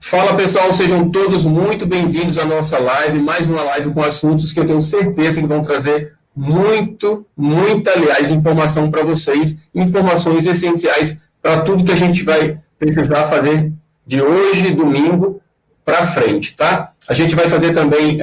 Fala pessoal, sejam todos muito bem-vindos à nossa live, mais uma live com assuntos que eu tenho certeza que vão trazer aliás, informação para vocês, informações essenciais para tudo que a gente vai precisar fazer de hoje, domingo, para frente, tá? A gente vai fazer também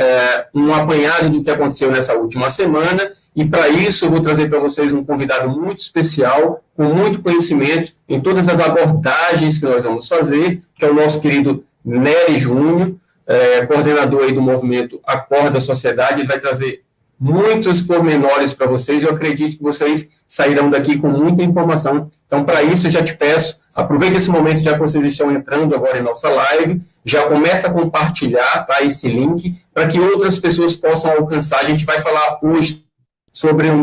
um apanhado do que aconteceu nessa última semana, e para isso eu vou trazer para vocês um convidado muito especial, com muito conhecimento em todas as abordagens que nós vamos fazer, que é o nosso querido Nery Júnior, coordenador aí do movimento Acorda Sociedade. Ele vai trazer muitos pormenores para vocês. Eu acredito que vocês sairão daqui com muita informação. Então, para isso, eu já te peço, aproveite esse momento, já que vocês estão entrando agora em nossa live, já começa a compartilhar, tá, esse link, para que outras pessoas possam alcançar. A gente vai falar hoje sobre a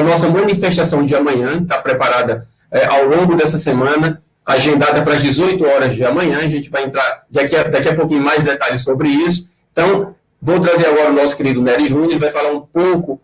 nossa manifestação de amanhã, está preparada ao longo dessa semana, agendada para as 18 horas de amanhã. A gente vai entrar daqui a pouquinho mais detalhes sobre isso. Então, vou trazer agora o nosso querido Nery Júnior. Ele vai falar um pouco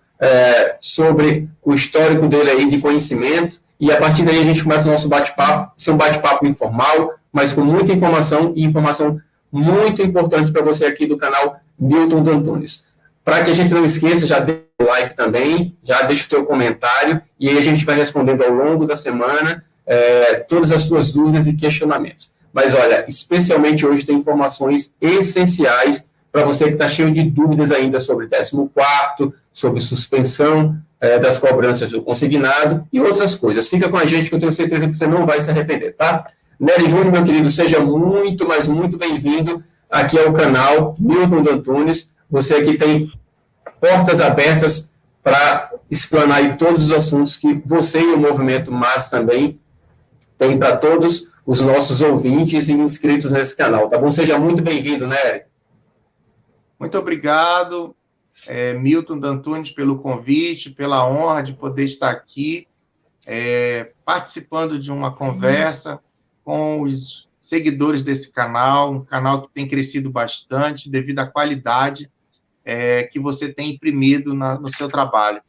sobre o histórico dele aí de conhecimento, e a partir daí a gente começa o nosso bate-papo, ser um bate-papo informal, mas com muita informação, e informação muito importante para você aqui do canal Milton D'Antunes. Para que a gente não esqueça, já dê o like também, já deixa o teu comentário, e aí a gente vai respondendo ao longo da semana todas as suas dúvidas e questionamentos. Mas olha, especialmente hoje tem informações essenciais para você que está cheio de dúvidas ainda sobre 14º, sobre suspensão das cobranças do consignado e outras coisas. Fica com a gente que eu tenho certeza que você não vai se arrepender, tá? Nery Júnior, meu querido, seja muito, mas muito bem-vindo aqui ao canal Milton D'Antunes. Você aqui tem portas abertas para explanar aí todos os assuntos que você e o Movimento MAS também tem para todos os nossos ouvintes e inscritos nesse canal, tá bom? Seja muito bem-vindo, Nery. Muito obrigado, Milton D'Antunes, pelo convite, pela honra de poder estar aqui, participando de uma conversa com os seguidores desse canal, um canal que tem crescido bastante devido à qualidade que você tem imprimido no seu trabalho.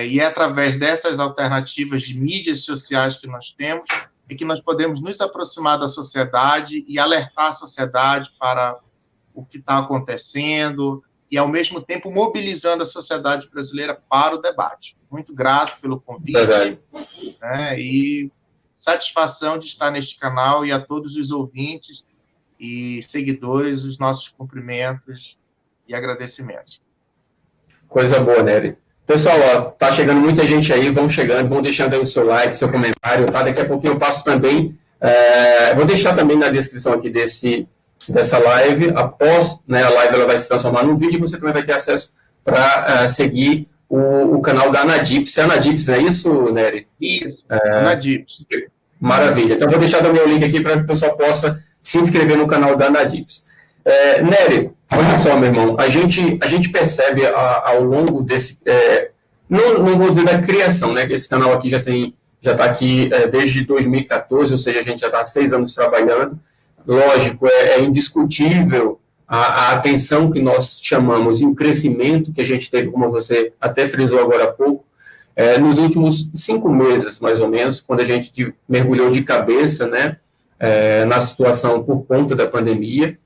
E é através dessas alternativas de mídias sociais que nós temos e que nós podemos nos aproximar da sociedade e alertar a sociedade para o que está acontecendo e, ao mesmo tempo, mobilizando a sociedade brasileira para o debate. Muito grato pelo convite, e satisfação de estar neste canal, e a todos os ouvintes e seguidores, os nossos cumprimentos e agradecimentos. Coisa boa, Nery. Pessoal, tá chegando muita gente aí, vão chegando, vão deixando aí o seu like, seu comentário, tá? Daqui a pouquinho eu passo também, vou deixar também na descrição aqui dessa live. Após, né, a live ela vai se transformar num vídeo, e você também vai ter acesso para seguir o canal da Anadips. É Anadips, não é isso, Nery? Isso, Anadips. Maravilha. Então, vou deixar também o link aqui para que o pessoal possa se inscrever no canal da Anadips. Nery, olha só, meu irmão, a gente percebe ao longo desse... não vou dizer da criação, né, que esse canal aqui já está aqui desde 2014, ou seja, a gente já está há 6 anos trabalhando. Lógico, é indiscutível a atenção que nós chamamos e o crescimento que a gente teve, como você até frisou agora há pouco, nos últimos 5 meses, mais ou menos, quando a gente mergulhou de cabeça, né, na situação por conta da pandemia.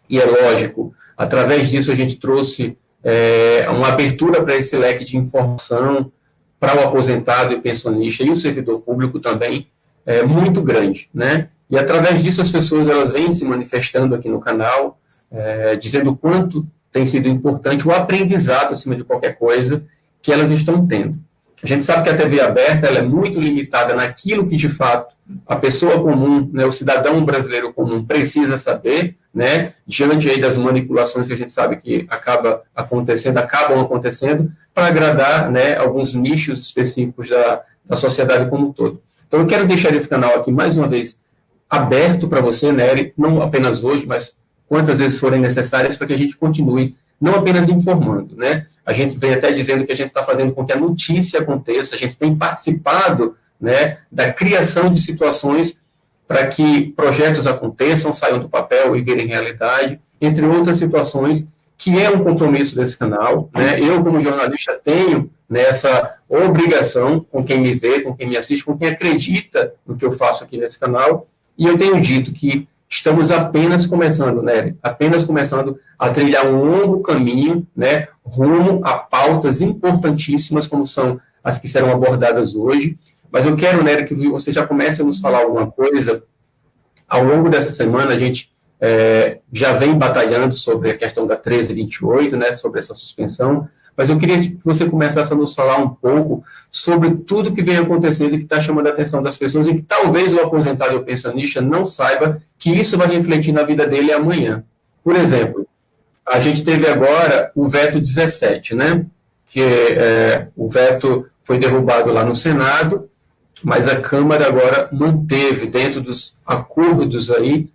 E é lógico, através disso a gente trouxe uma abertura para esse leque de informação para o aposentado e pensionista e o servidor público também, muito grande, né? E através disso as pessoas elas vêm se manifestando aqui no canal, dizendo o quanto tem sido importante o aprendizado, acima de qualquer coisa, que elas estão tendo. A gente sabe que a TV aberta ela é muito limitada naquilo que, de fato, a pessoa comum, né, o cidadão brasileiro comum precisa saber, né, diante aí das manipulações que a gente sabe que acabam acontecendo, para agradar, né, alguns nichos específicos da sociedade como um todo. Então, eu quero deixar esse canal aqui, mais uma vez, aberto para você, Nery, não apenas hoje, mas quantas vezes forem necessárias, para que a gente continue não apenas informando, né? A gente vem até dizendo que a gente está fazendo com que a notícia aconteça, a gente tem participado, né, da criação de situações para que projetos aconteçam, saiam do papel e virem realidade, entre outras situações, que é um compromisso desse canal, né? Eu, como jornalista, tenho, né, essa obrigação com quem me vê, com quem me assiste, com quem acredita no que eu faço aqui nesse canal, e eu tenho dito que estamos apenas começando, né? Apenas começando a trilhar um longo caminho, né? Rumo a pautas importantíssimas, como são as que serão abordadas hoje. Mas eu quero, Nery, que você já comece a nos falar alguma coisa. Ao longo dessa semana, a gente já vem batalhando sobre a questão da 1328, né? Sobre essa suspensão. Mas eu queria que você começasse a nos falar um pouco sobre tudo que vem acontecendo e que está chamando a atenção das pessoas e que talvez o aposentado ou o pensionista não saiba que isso vai refletir na vida dele amanhã. Por exemplo, a gente teve agora o veto 17, né? Que o veto foi derrubado lá no Senado, mas a Câmara agora manteve dentro dos acordos aí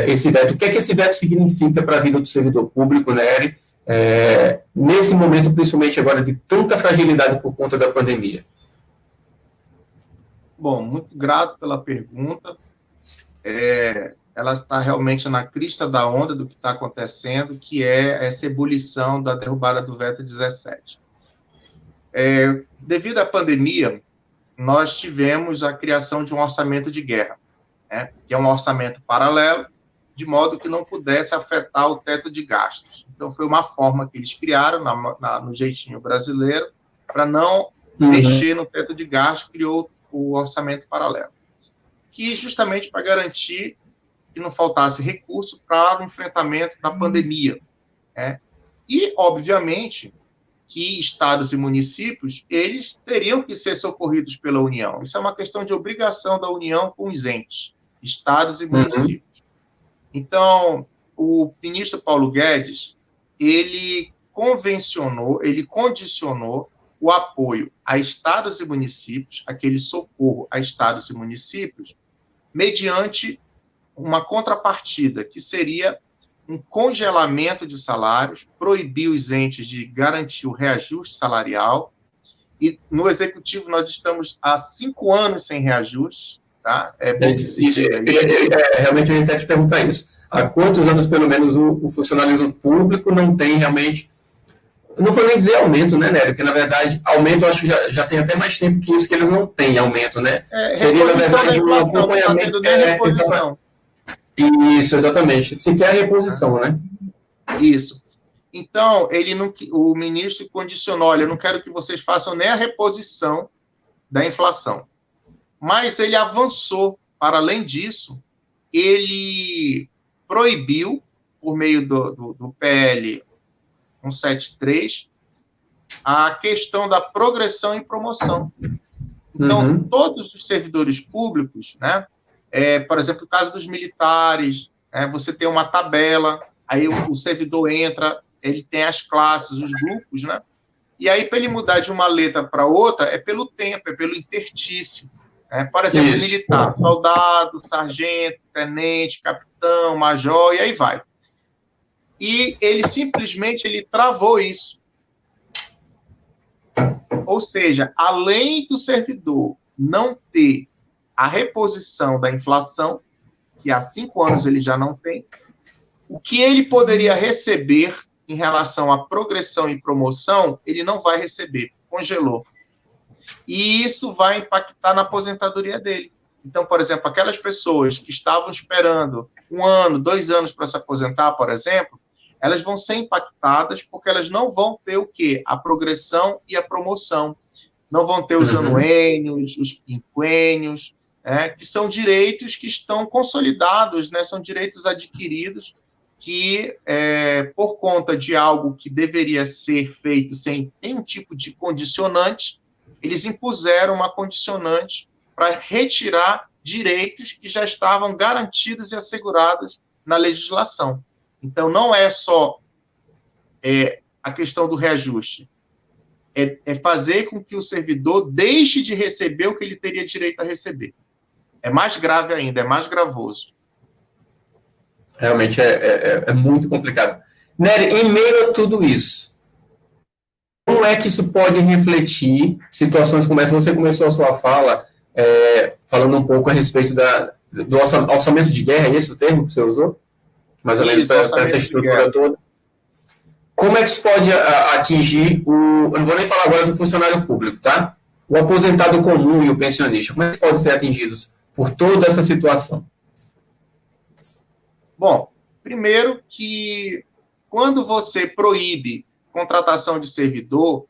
esse veto. O que é que esse veto significa para a vida do servidor público, Nery? Nesse momento, principalmente agora, de tanta fragilidade por conta da pandemia? Bom, muito grato pela pergunta. Ela está realmente na crista da onda do que está acontecendo, que é essa ebulição da derrubada do veto 17. Devido à pandemia, nós tivemos a criação de um orçamento de guerra, né, que é um orçamento paralelo, de modo que não pudesse afetar o teto de gastos. Então, foi uma forma que eles criaram, no jeitinho brasileiro, para não mexer no teto de gastos, criou o orçamento paralelo, que justamente para garantir que não faltasse recurso para o enfrentamento da pandemia, né? E, obviamente, que estados e municípios, eles teriam que ser socorridos pela União. Isso é uma questão de obrigação da União com os entes, estados e municípios. Então, o ministro Paulo Guedes, ele condicionou o apoio a estados e municípios, aquele socorro a estados e municípios, mediante uma contrapartida, que seria um congelamento de salários, proibir os entes de garantir o reajuste salarial, e no Executivo nós estamos há 5 anos sem reajuste, tá? Realmente eu ia até te perguntar isso. Há quantos anos, pelo menos, o funcionalismo público não tem realmente... Eu não vou nem dizer aumento, né, Nery? Porque, na verdade, aumento eu acho que já tem até mais tempo que isso, que eles não têm aumento, né? Seria, na verdade, um acompanhamento... Isso, exatamente. Se quer a reposição, né? Isso. Então, o ministro condicionou, olha, eu não quero que vocês façam nem a reposição da inflação. Mas ele avançou, para além disso, ele proibiu, por meio do PL 173, a questão da progressão e promoção. Então, todos os servidores públicos, né, por exemplo, o caso dos militares, você tem uma tabela, aí o servidor entra, ele tem as classes, os grupos, né? E aí, para ele mudar de uma letra para outra, é pelo tempo, é pelo interstício. Por exemplo, isso. Militar, soldado, sargento, tenente, capitão, major, e aí vai. E ele simplesmente travou isso. Ou seja, além do servidor não ter a reposição da inflação, que há 5 anos ele já não tem, o que ele poderia receber em relação à progressão e promoção, ele não vai receber, congelou. E isso vai impactar na aposentadoria dele. Então, por exemplo, aquelas pessoas que estavam esperando 1 ano, 2 anos para se aposentar, por exemplo, elas vão ser impactadas porque elas não vão ter o quê? A progressão e a promoção. Não vão ter os anuênios, os quinquênios, que são direitos que estão consolidados, né? São direitos adquiridos que, por conta de algo que deveria ser feito sem nenhum tipo de condicionante, eles impuseram uma condicionante para retirar direitos que já estavam garantidos e assegurados na legislação. Então, não é só a questão do reajuste, é fazer com que o servidor deixe de receber o que ele teria direito a receber. É mais grave ainda, é mais gravoso. Realmente é muito complicado. Nery, em meio a tudo isso, como é que isso pode refletir situações como essa? Você começou a sua fala falando um pouco a respeito do orçamento de guerra, é esse o termo que você usou? Mais ou menos para essa estrutura toda. Como é que isso pode atingir eu não vou nem falar agora do funcionário público, tá? O aposentado comum e o pensionista, como é que podem ser atingidos por toda essa situação? Bom, primeiro que quando você proíbe contratação de servidor,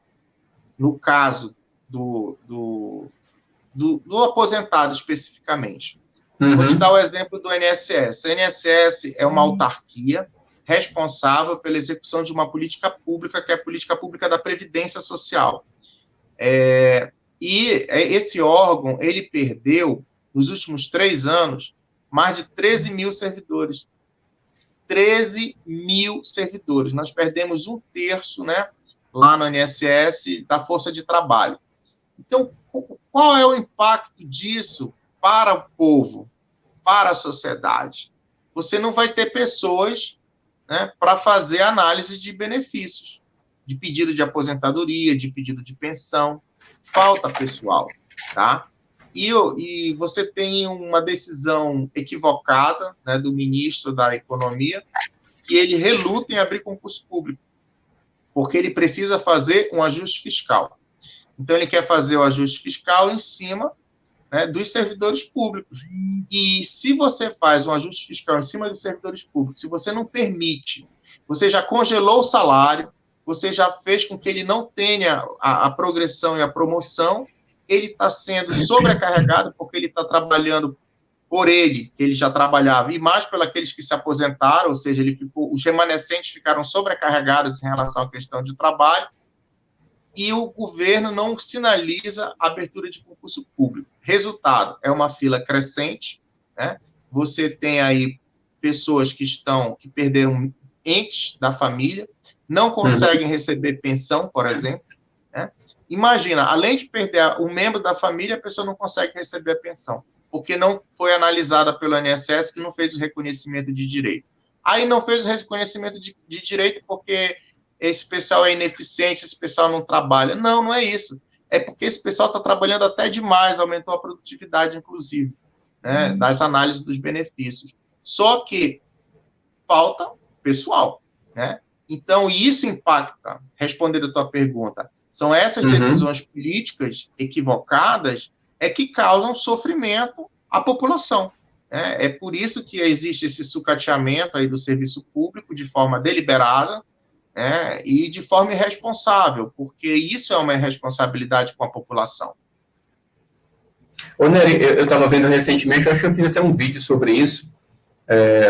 no caso do aposentado especificamente, vou te dar o exemplo do INSS. A INSS é uma autarquia responsável pela execução de uma política pública, que é a política pública da Previdência Social. E esse órgão, ele perdeu, nos últimos 3 anos, mais de 13 mil servidores. 13 mil servidores. Nós perdemos 1/3, né, lá no INSS, da força de trabalho. Então, qual é o impacto disso para o povo, para a sociedade? Você não vai ter pessoas, né, para fazer análise de benefícios, de pedido de aposentadoria, de pedido de pensão. Falta pessoal, tá? E você tem uma decisão equivocada, né, do ministro da Economia, que ele reluta em abrir concurso público, porque ele precisa fazer um ajuste fiscal. Então, ele quer fazer o ajuste fiscal em cima, né, dos servidores públicos. E se você faz um ajuste fiscal em cima dos servidores públicos, se você não permite, você já congelou o salário, você já fez com que ele não tenha a progressão e a promoção, ele está sendo sobrecarregado porque ele está trabalhando por ele, que ele já trabalhava, e mais pelos que se aposentaram, ou seja, os remanescentes ficaram sobrecarregados em relação à questão de trabalho, e o governo não sinaliza a abertura de concurso público. Resultado, é uma fila crescente, né? Você tem aí pessoas que perderam entes da família, não conseguem receber pensão, por exemplo, né? Imagina, além de perder um membro da família, a pessoa não consegue receber a pensão, porque não foi analisada pelo INSS, que não fez o reconhecimento de direito. Aí não fez o reconhecimento de direito porque esse pessoal é ineficiente, esse pessoal não trabalha. Não, não é isso. É porque esse pessoal está trabalhando até demais, aumentou a produtividade, inclusive, né, das análises dos benefícios. Só que falta pessoal, né? Então, isso impacta, respondendo a tua pergunta, são essas decisões políticas equivocadas que causam sofrimento à população, né? É por isso que existe esse sucateamento aí do serviço público de forma deliberada, né, e de forma irresponsável, porque isso é uma irresponsabilidade com a população. Ô, Nery, eu estava vendo recentemente, eu acho que eu fiz até um vídeo sobre isso,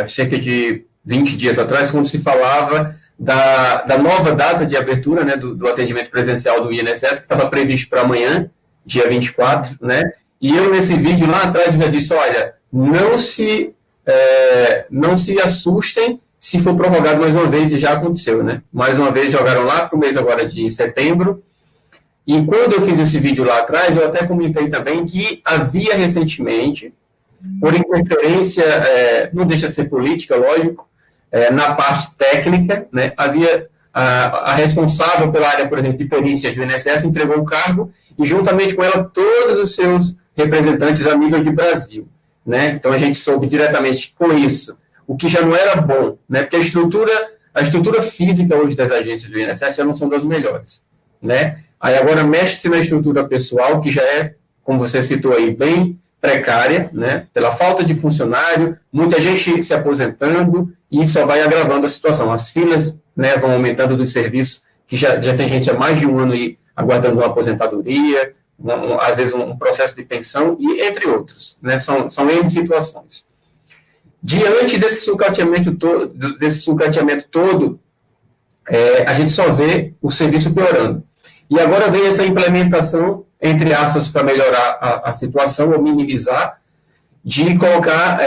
cerca de 20 dias atrás, quando se falava da nova data de abertura, né, do atendimento presencial do INSS, que estava previsto para amanhã, dia 24, né, e eu nesse vídeo lá atrás já disse, olha, não se assustem se for prorrogado mais uma vez, e já aconteceu, né, mais uma vez jogaram lá para o mês agora de setembro, e quando eu fiz esse vídeo lá atrás, eu até comentei também que havia recentemente, por interferência, não deixa de ser política, lógico, na parte técnica, né, havia a responsável pela área, por exemplo, de perícias do INSS entregou o cargo e, juntamente com ela, todos os seus representantes a nível de Brasil, né? Então, a gente soube diretamente com isso, o que já não era bom, né? Porque a estrutura física hoje das agências do INSS já não são das melhores, né? Aí agora mexe-se na estrutura pessoal, que já é, como você citou aí, bem precária, né? Pela falta de funcionário, muita gente se aposentando, e isso só vai agravando a situação. As filas, né, vão aumentando dos serviços, que já tem gente há mais de um ano aí aguardando uma aposentadoria, às vezes um processo de pensão, e entre outros, né? São N situações. Diante desse sucateamento todo, a gente só vê o serviço piorando. E agora vem essa implementação, entre aspas, para melhorar a situação, ou minimizar, de colocar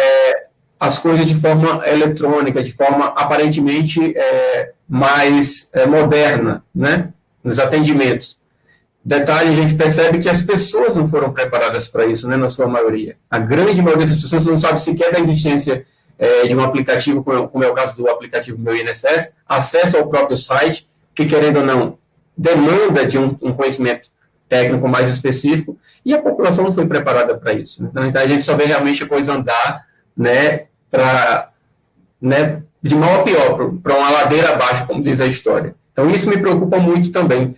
as coisas de forma eletrônica, de forma aparentemente mais moderna, né, nos atendimentos. Detalhe, a gente percebe que as pessoas não foram preparadas para isso, né, na sua maioria. A grande maioria das pessoas não sabe sequer da existência de um aplicativo, como é o caso do aplicativo Meu INSS, acesso ao próprio site, que, querendo ou não, demanda de um conhecimento técnico mais específico, e a população não foi preparada para isso. Né? Então, a gente só vê realmente a coisa andar, né, de mal a pior, para uma ladeira abaixo, como diz a história. Então, isso me preocupa muito também.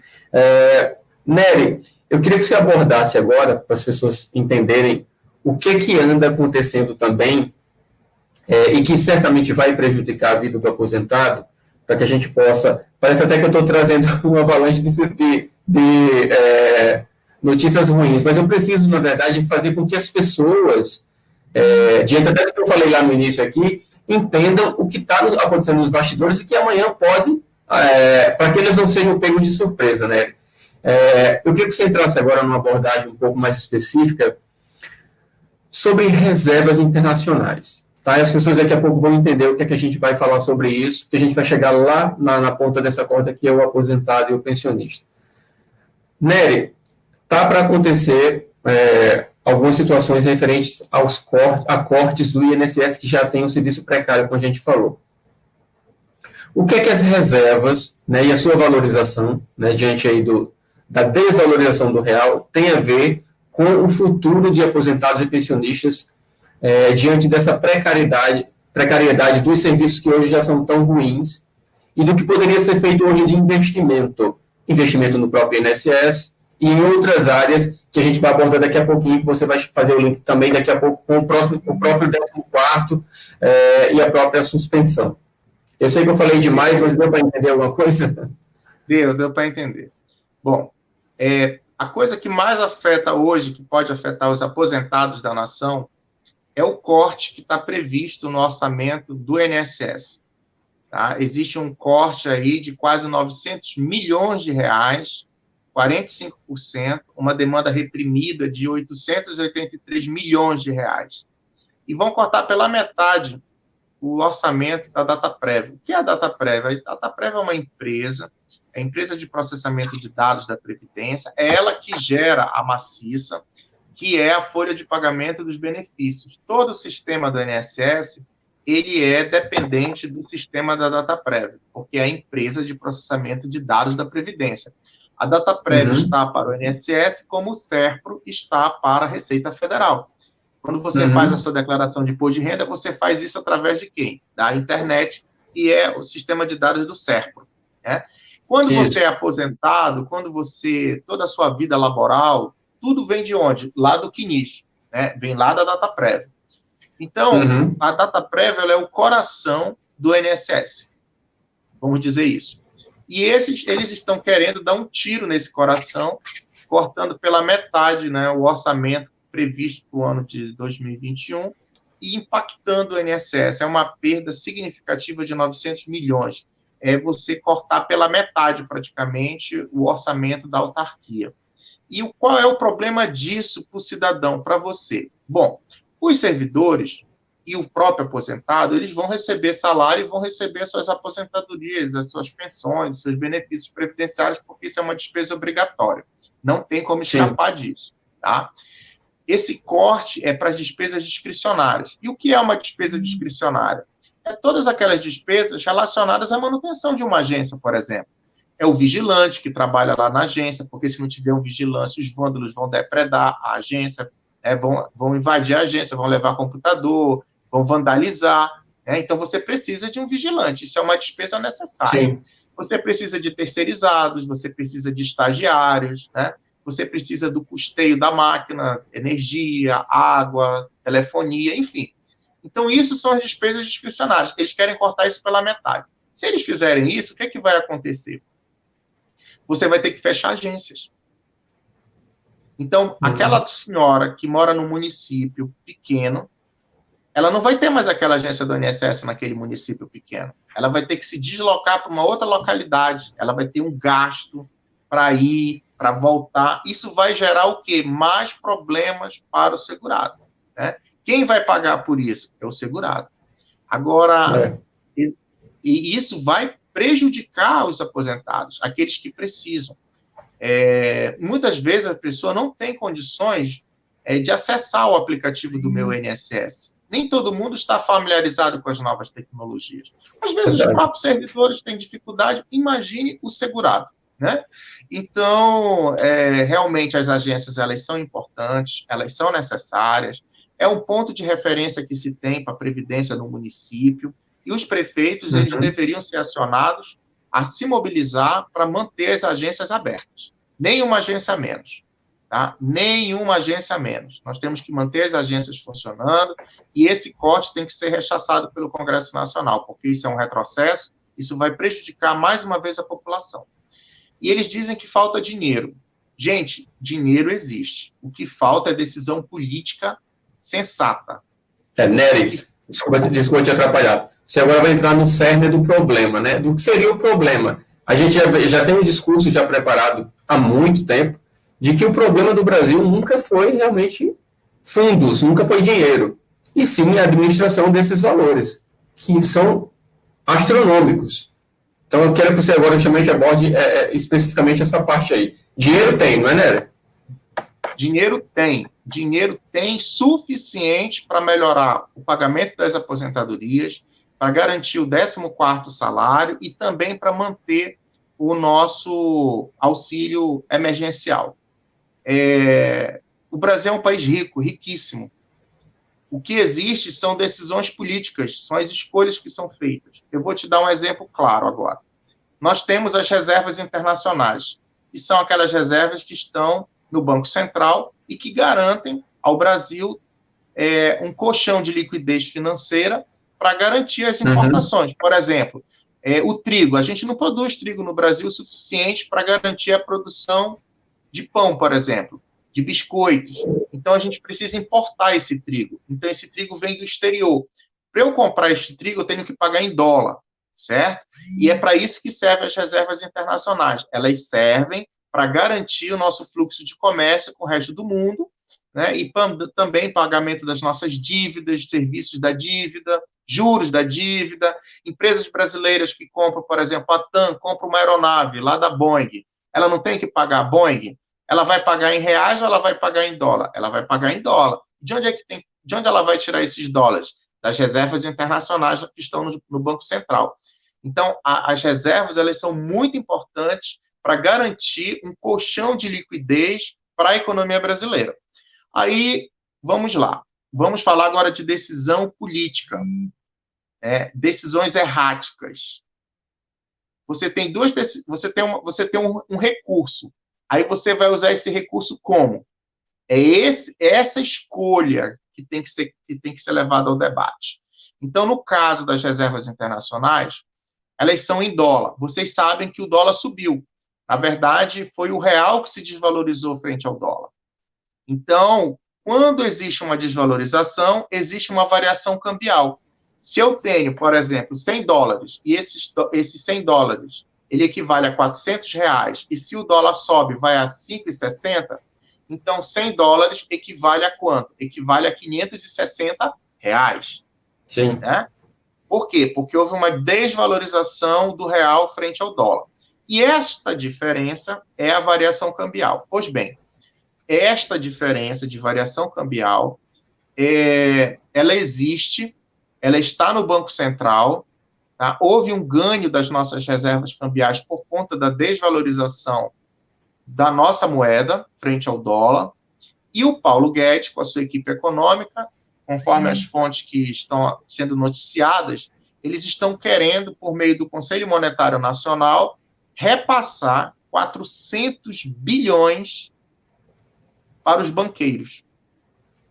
Nery, eu queria que você abordasse agora, para as pessoas entenderem o que anda acontecendo também e que certamente vai prejudicar a vida do aposentado, para que a gente possa... Parece até que eu estou trazendo uma avalanche de notícias ruins, mas eu preciso, na verdade, fazer com que as pessoas, diante até do que eu falei lá no início aqui, entendam o que está acontecendo nos bastidores e que amanhã pode, para que eles não sejam pegos de surpresa, né? Eu queria que você entrasse agora numa abordagem um pouco mais específica sobre reservas internacionais. Tá? E as pessoas daqui a pouco vão entender o que é que a gente vai falar sobre isso, que a gente vai chegar lá na ponta dessa corda, que é o aposentado e o pensionista. Nery, tá para acontecer algumas situações referentes a cortes do INSS que já tem um serviço precário, como a gente falou. O que é que as reservas, né, e a sua valorização, né, diante aí da desvalorização do real, tem a ver com o futuro de aposentados e pensionistas diante dessa precariedade dos serviços que hoje já são tão ruins e do que poderia ser feito hoje de investimento no próprio INSS e em outras áreas que a gente vai abordar daqui a pouquinho, que você vai fazer o link também daqui a pouco com o próprio 14º e a própria suspensão. Eu sei que eu falei demais, mas deu para entender alguma coisa? Deu para entender. Bom, a coisa que mais afeta hoje, que pode afetar os aposentados da nação, é o corte que está previsto no orçamento do INSS. Tá? Existe um corte aí de quase 900 milhões de reais, 45%, uma demanda reprimida de 883 milhões de reais. E vão cortar pela metade o orçamento da Dataprev. O que é a Dataprev? A Dataprev é uma empresa, é a empresa de processamento de dados da Previdência, é ela que gera a maciça, que é a folha de pagamento dos benefícios. Todo o sistema do INSS, ele é dependente do sistema da Dataprev, porque é a empresa de processamento de dados da Previdência. A Dataprev está para o INSS, como o SERPRO está para a Receita Federal. Quando você faz a sua declaração de imposto de renda, você faz isso através de quem? Da internet, que é o sistema de dados do SERPRO. Né? Quando você é aposentado, toda a sua vida laboral, tudo vem de onde? Lá do CNIS, né? Vem lá da Dataprev. Então, a Dataprev ela é o coração do INSS, vamos dizer isso. E eles estão querendo dar um tiro nesse coração, cortando pela metade, né, o orçamento previsto para o ano de 2021 e impactando o INSS. É uma perda significativa de 900 milhões. É você cortar pela metade, praticamente, o orçamento da autarquia. E qual é o problema disso para o cidadão, para você? Bom, os servidores e o próprio aposentado, eles vão receber salário e vão receber suas aposentadorias, as suas pensões, os seus benefícios previdenciários, porque isso é uma despesa obrigatória. Não tem como escapar disso, tá? Esse corte é para as despesas discricionárias. E o que é uma despesa discricionária? É todas aquelas despesas relacionadas à manutenção de uma agência, por exemplo. É o vigilante que trabalha lá na agência, porque se não tiver um vigilante, os vândalos vão depredar a agência, vão invadir a agência, vão levar computador, vão vandalizar. Né? Então, você precisa de um vigilante. Isso é uma despesa necessária. Sim. Você precisa de terceirizados, você precisa de estagiários, né? Você precisa do custeio da máquina, energia, água, telefonia, enfim. Então, isso são as despesas discricionárias. Eles querem cortar isso pela metade. Se eles fizerem isso, o que é que vai acontecer? Você vai ter que fechar agências. Então, aquela senhora que mora num município pequeno, ela não vai ter mais aquela agência do INSS naquele município pequeno. Ela vai ter que se deslocar para uma outra localidade. Ela vai ter um gasto para ir, para voltar. Isso vai gerar o quê? Mais problemas para o segurado. Né? Quem vai pagar por isso? É o segurado. Agora, e isso vai prejudicar os aposentados, aqueles que precisam. Muitas vezes a pessoa não tem condições de acessar o aplicativo do meu INSS. Nem todo mundo está familiarizado com as novas tecnologias. Às vezes os próprios servidores têm dificuldade, imagine o segurado. Né? Então, realmente as agências elas são importantes, elas são necessárias, é um ponto de referência que se tem para a previdência no município, e os prefeitos eles deveriam ser acionados a se mobilizar para manter as agências abertas, nem uma agência a menos. tá? Nenhuma agência a menos. Nós temos que manter as agências funcionando e esse corte tem que ser rechaçado pelo Congresso Nacional, porque isso é um retrocesso, isso vai prejudicar mais uma vez a população. E eles dizem que falta dinheiro. Gente, dinheiro existe. O que falta é decisão política sensata. Nery, desculpa te atrapalhar. Você agora vai entrar no cerne do problema, né? Do que seria o problema. A gente já tem um discurso já preparado há muito tempo de que o problema do Brasil nunca foi realmente fundos, nunca foi dinheiro, e sim a administração desses valores, que são astronômicos. Então, eu quero que você agora justamente aborde especificamente essa parte aí. Dinheiro tem, não é, Nery? Dinheiro tem suficiente para melhorar o pagamento das aposentadorias, para garantir o 14º salário e também para manter o nosso auxílio emergencial. O Brasil é um país rico, riquíssimo. O que existe são decisões políticas, são as escolhas que são feitas. Eu vou te dar um exemplo claro agora. Nós temos as reservas internacionais, que são aquelas reservas que estão no Banco Central e que garantem ao Brasil um colchão de liquidez financeira para garantir as importações. Por exemplo, o trigo. A gente não produz trigo no Brasil o suficiente para garantir a produção de pão, por exemplo, de biscoitos. Então, a gente precisa importar esse trigo. Então, esse trigo vem do exterior. Para eu comprar esse trigo, eu tenho que pagar em dólar, certo? E é para isso que servem as reservas internacionais. Elas servem para garantir o nosso fluxo de comércio com o resto do mundo, né? E também pagamento das nossas dívidas, serviços da dívida, juros da dívida. Empresas brasileiras que compram, por exemplo, a TAM compra uma aeronave lá da Boeing, ela não tem que pagar a Boeing? Ela vai pagar em reais ou ela vai pagar em dólar? Ela vai pagar em dólar. De onde ela vai tirar esses dólares? Das reservas internacionais que estão no Banco Central. Então, as reservas, elas são muito importantes para garantir um colchão de liquidez para a economia brasileira. Aí, vamos lá. Vamos falar agora de decisão política. Decisões erráticas. Você tem um recurso. Aí você vai usar esse recurso como? Essa escolha que tem que ser levada ao debate. Então, no caso das reservas internacionais, elas são em dólar. Vocês sabem que o dólar subiu. Na verdade, foi o real que se desvalorizou frente ao dólar. Então, quando existe uma desvalorização, existe uma variação cambial. Se eu tenho, por exemplo, 100 dólares, e esses 100 dólares, ele equivale a 400 reais, e se o dólar sobe, vai a 5,60, então 100 dólares equivale a quanto? Equivale a 560 reais. Sim. Né? Por quê? Porque houve uma desvalorização do real frente ao dólar. E esta diferença é a variação cambial. Pois bem, esta diferença de variação cambial, ela existe, ela está no Banco Central, tá? Houve um ganho das nossas reservas cambiais por conta da desvalorização da nossa moeda frente ao dólar, e o Paulo Guedes, com a sua equipe econômica, conforme as fontes que estão sendo noticiadas, eles estão querendo, por meio do Conselho Monetário Nacional, repassar 400 bilhões para os banqueiros.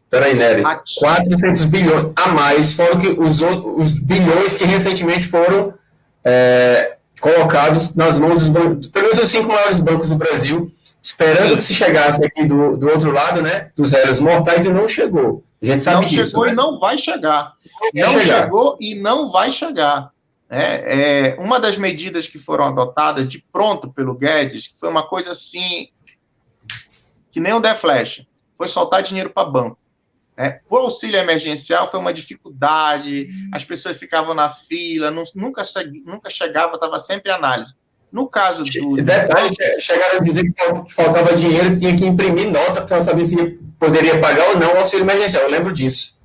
Peraí, Nery, 400 bilhões a mais, fora que os bilhões que recentemente foram colocados nas mãos dos bancos, pelo menos os 5 maiores bancos do Brasil, esperando que se chegasse aqui do outro lado, né, dos réus mortais, e não chegou. A gente sabe disso. Não chegou, né? E não vai chegar. Não chegou e não vai chegar. Uma das medidas que foram adotadas de pronto pelo Guedes, que foi uma coisa assim, que nem o The Flash, foi soltar dinheiro para banco. O auxílio emergencial foi uma dificuldade, as pessoas ficavam na fila, nunca chegava, estava sempre em análise. No caso do... Detalhe, chegaram a dizer que faltava dinheiro, que tinha que imprimir nota para saber se poderia pagar ou não o auxílio emergencial, eu lembro disso.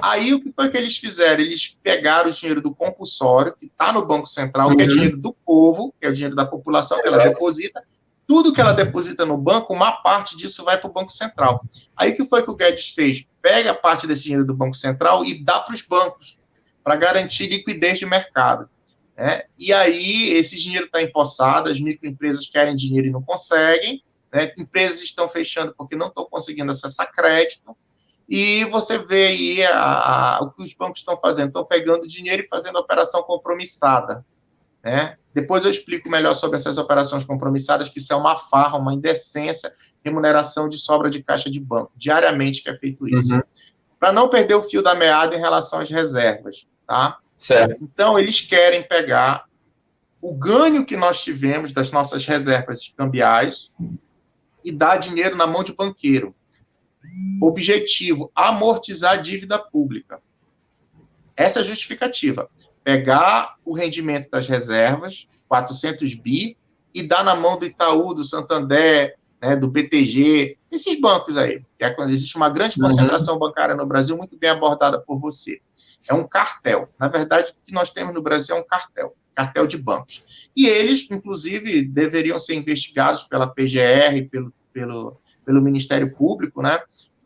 Aí o que foi que eles fizeram? Eles pegaram o dinheiro do compulsório, que está no Banco Central, que é dinheiro do povo, que é o dinheiro da população, que ela deposita. Tudo que ela deposita no banco, uma parte disso vai para o Banco Central. Aí o que foi que o Guedes fez? Pega parte desse dinheiro do Banco Central e dá para os bancos, para garantir liquidez de mercado. E aí esse dinheiro está empossado, as microempresas querem dinheiro e não conseguem, né? Empresas estão fechando porque não estão conseguindo acessar crédito, e você vê aí o que os bancos estão fazendo, estão pegando dinheiro e fazendo operação compromissada, né? Depois eu explico melhor sobre essas operações compromissadas, que isso é uma farra, uma indecência, remuneração de sobra de caixa de banco, diariamente que é feito isso. Para não perder o fio da meada em relação às reservas, tá? Certo. Então, eles querem pegar o ganho que nós tivemos das nossas reservas cambiais e dar dinheiro na mão de banqueiro. Objetivo, amortizar a dívida pública. Essa é a justificativa. Pegar o rendimento das reservas, 400 bi, e dar na mão do Itaú, do Santander, né, do BTG, esses bancos aí. Existe uma grande concentração bancária no Brasil, muito bem abordada por você. É um cartel. Na verdade, o que nós temos no Brasil é um cartel de bancos. E eles, inclusive, deveriam ser investigados pela PGR, pelo Ministério Público, né,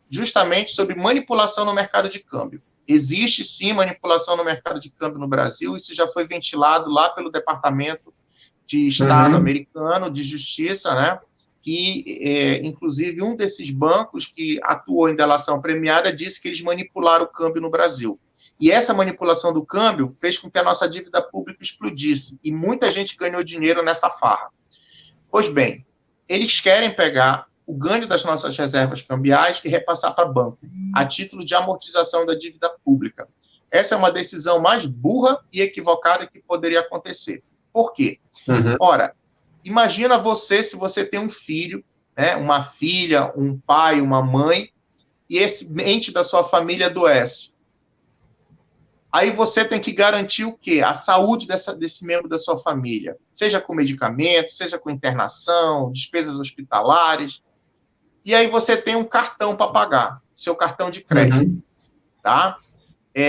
justamente sobre manipulação no mercado de câmbio. Existe, sim, manipulação no mercado de câmbio no Brasil, isso já foi ventilado lá pelo Departamento de Estado americano, de Justiça, né, que, inclusive, um desses bancos que atuou em delação premiada disse que eles manipularam o câmbio no Brasil. E essa manipulação do câmbio fez com que a nossa dívida pública explodisse, e muita gente ganhou dinheiro nessa farra. Pois bem, eles querem pegar o ganho das nossas reservas cambiais e repassar para banco, a título de amortização da dívida pública. Essa é uma decisão mais burra e equivocada que poderia acontecer. Por quê? Ora, imagina você, se você tem um filho, né, uma filha, um pai, uma mãe, e esse ente da sua família adoece. Aí você tem que garantir o quê? A saúde desse membro da sua família. Seja com medicamento, seja com internação, despesas hospitalares. E aí você tem um cartão para pagar, seu cartão de crédito. Tá?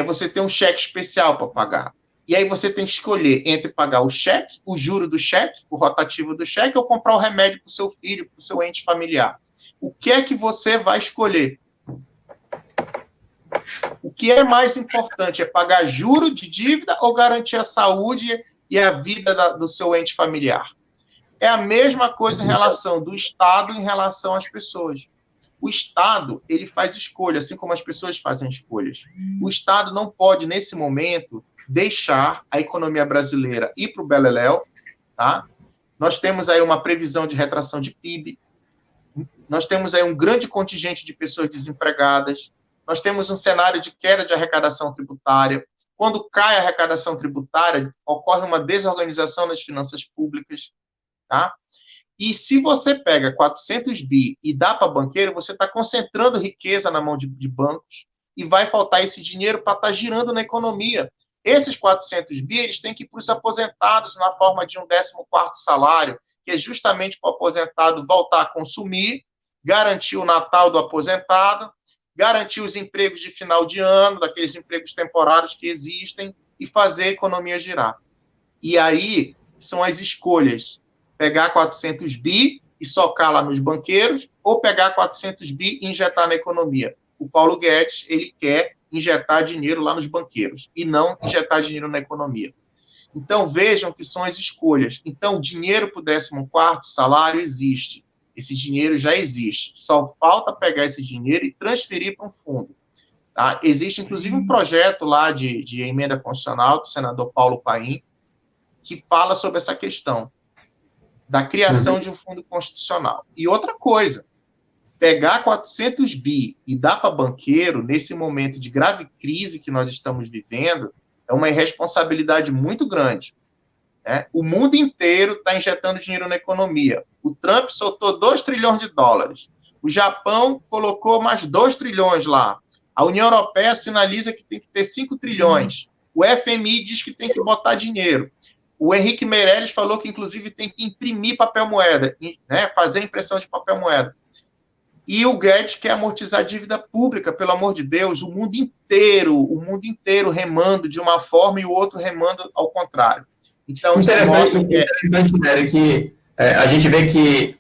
Você tem um cheque especial para pagar. E aí você tem que escolher entre pagar o cheque, o juro do cheque, o rotativo do cheque, ou comprar o remédio para o seu filho, para o seu ente familiar. O que é que você vai escolher? O que é mais importante? É pagar juro de dívida ou garantir a saúde e a vida do seu ente familiar? É a mesma coisa em relação do Estado em relação às pessoas. O Estado, ele faz escolha, assim como as pessoas fazem escolhas. O Estado não pode, nesse momento, deixar a economia brasileira ir para o beleléu, tá? Nós temos aí uma previsão de retração de PIB, nós temos aí um grande contingente de pessoas desempregadas, nós temos um cenário de queda de arrecadação tributária. Quando cai a arrecadação tributária, ocorre uma desorganização nas finanças públicas, tá? E se você pega 400 bi e dá para banqueiro, você está concentrando riqueza na mão de bancos e vai faltar esse dinheiro para estar girando na economia. Esses 400 bi, eles têm que ir para os aposentados na forma de um 14º salário, que é justamente para o aposentado voltar a consumir, garantir o Natal do aposentado, garantir os empregos de final de ano, daqueles empregos temporários que existem, e fazer a economia girar. E aí são as escolhas: pegar 400 bi e socar lá nos banqueiros, ou pegar 400 bi e injetar na economia. O Paulo Guedes, ele quer injetar dinheiro lá nos banqueiros, e não injetar dinheiro na economia. Então, vejam que são as escolhas. Então, o dinheiro para o 14º salário existe. Esse dinheiro já existe. Só falta pegar esse dinheiro e transferir para um fundo. Tá? Existe, inclusive, um projeto lá de emenda constitucional do senador Paulo Paim, que fala sobre essa questão da criação de um fundo constitucional. E outra coisa, pegar 400 bi e dar para banqueiro, nesse momento de grave crise que nós estamos vivendo, é uma irresponsabilidade muito grande. Né? O mundo inteiro está injetando dinheiro na economia. O Trump soltou 2 trilhões de dólares. O Japão colocou mais 2 trilhões lá. A União Europeia sinaliza que tem que ter 5 trilhões. O FMI diz que tem que botar dinheiro. O Henrique Meirelles falou que, inclusive, tem que imprimir papel moeda, né? Fazer impressão de papel moeda. E o Guedes quer amortizar a dívida pública, pelo amor de Deus, o mundo inteiro remando de uma forma e o outro remando ao contrário. Então, interessante, Nery, que a gente vê que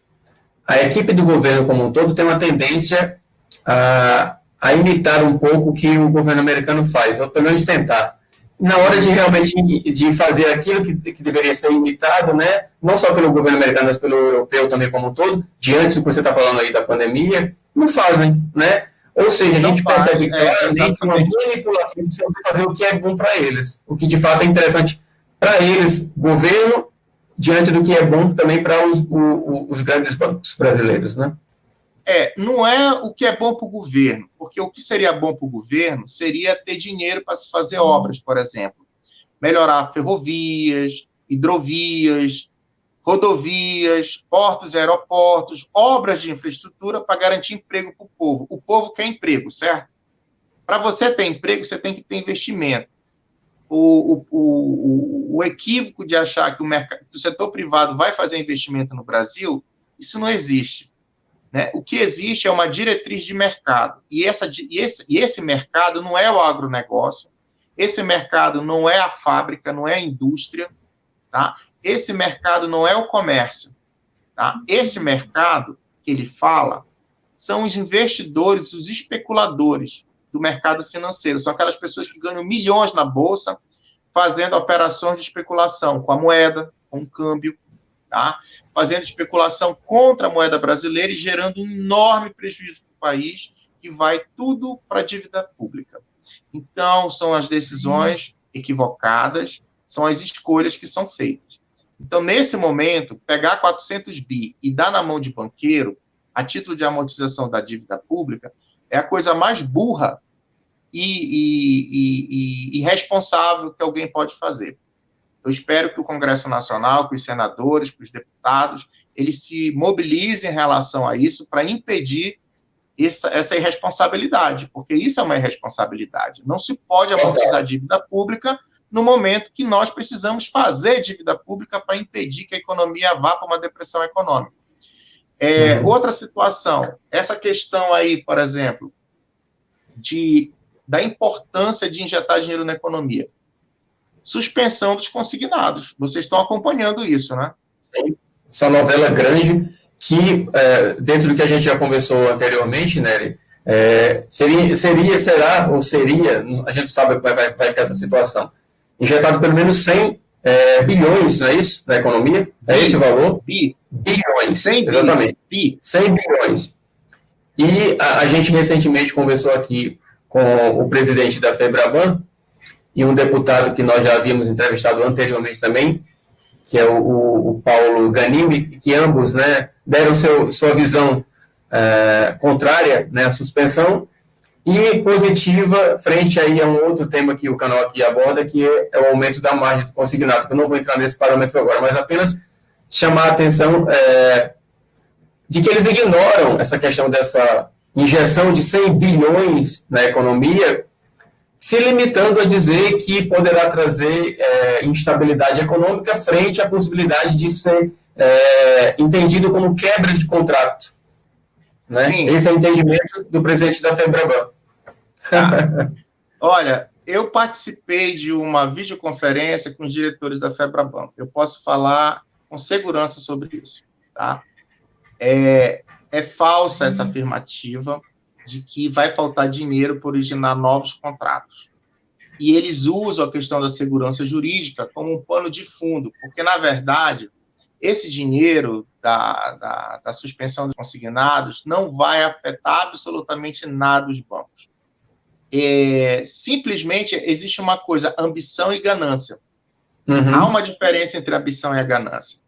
a equipe do governo como um todo tem uma tendência a imitar um pouco o que o governo americano faz, ou pelo menos tentar. na hora de realmente de fazer aquilo que deveria ser imitado, né, não só pelo governo americano, mas pelo europeu também como um todo, diante do que você está falando aí da pandemia, não fazem, né? Ou seja, a gente percebe claramente uma manipulação de fazer o que é bom para eles, o que de fato é interessante para eles, governo, diante do que é bom também para os grandes bancos brasileiros, né? Não é o que é bom para o governo, porque o que seria bom para o governo seria ter dinheiro para se fazer obras, por exemplo, melhorar ferrovias, hidrovias, rodovias, portos e aeroportos, obras de infraestrutura para garantir emprego para o povo. O povo quer emprego, certo? Para você ter emprego, você tem que ter investimento. O equívoco de achar que o setor privado vai fazer investimento no Brasil, isso não existe. Né? O que existe é uma diretriz de mercado. E esse mercado não é o agronegócio, esse mercado não é a fábrica, não é a indústria, tá? Esse mercado não é o comércio. Tá? Esse mercado que ele fala são os investidores, os especuladores do mercado financeiro. São aquelas pessoas que ganham milhões na bolsa fazendo operações de especulação com a moeda, com o câmbio, tá? Fazendo especulação contra a moeda brasileira e gerando um enorme prejuízo para o país, que vai tudo para a dívida pública. Então, são as decisões equivocadas, são as escolhas que são feitas. Então, nesse momento, pegar 400 bi e dar na mão de banqueiro, a título de amortização da dívida pública, é a coisa mais burra e irresponsável que alguém pode fazer. Eu espero que o Congresso Nacional, que os senadores, que os deputados, eles se mobilizem em relação a isso para impedir essa irresponsabilidade, porque isso é uma irresponsabilidade. Não se pode amortizar a dívida pública no momento que nós precisamos fazer dívida pública para impedir que a economia vá para uma depressão econômica. Outra situação, essa questão aí, por exemplo, da importância de injetar dinheiro na economia. Suspensão dos consignados. Vocês estão acompanhando isso, né? Sim. Essa novela grande que, dentro do que a gente já conversou anteriormente, Nery, será, a gente sabe como vai ficar essa situação, injetado pelo menos 100 bilhões, não é isso? Na economia? É esse o valor? Bilhões, 100 exatamente. 100 bilhões. E a gente recentemente conversou aqui com o presidente da FEBRABAN e um deputado que nós já havíamos entrevistado anteriormente também, que é o Paulo Ganimi, que ambos, né, deram sua visão contrária, né, à suspensão, e positiva frente aí a um outro tema que o canal aqui aborda, que é o aumento da margem do consignado, que eu não vou entrar nesse parâmetro agora, mas apenas chamar a atenção de que eles ignoram essa questão dessa injeção de 100 bilhões na economia, se limitando a dizer que poderá trazer instabilidade econômica frente à possibilidade de ser entendido como quebra de contrato. Né? Esse é o entendimento do presidente da FEBRABAN. Olha, eu participei de uma videoconferência com os diretores da FEBRABAN. Eu posso falar com segurança sobre isso. Tá? É falsa essa afirmativa de que vai faltar dinheiro para originar novos contratos. E eles usam a questão da segurança jurídica como um pano de fundo, porque, na verdade, esse dinheiro da suspensão dos consignados não vai afetar absolutamente nada os bancos. Simplesmente existe uma coisa, ambição e ganância. Uhum. Há uma diferença entre a ambição e a ganância.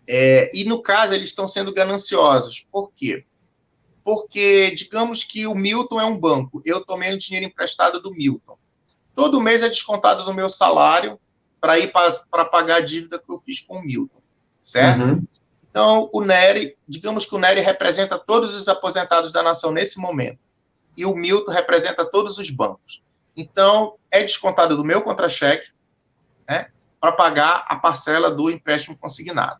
E, no caso, eles estão sendo gananciosos. Por quê? Porque, digamos que o Milton é um banco, eu tomei o dinheiro emprestado do Milton. Todo mês é descontado do meu salário para pagar a dívida que eu fiz com o Milton, certo? Uhum. Então, digamos que o Nery representa todos os aposentados da nação nesse momento, e o Milton representa todos os bancos. Então, é descontado do meu contra-cheque, né, para pagar a parcela do empréstimo consignado.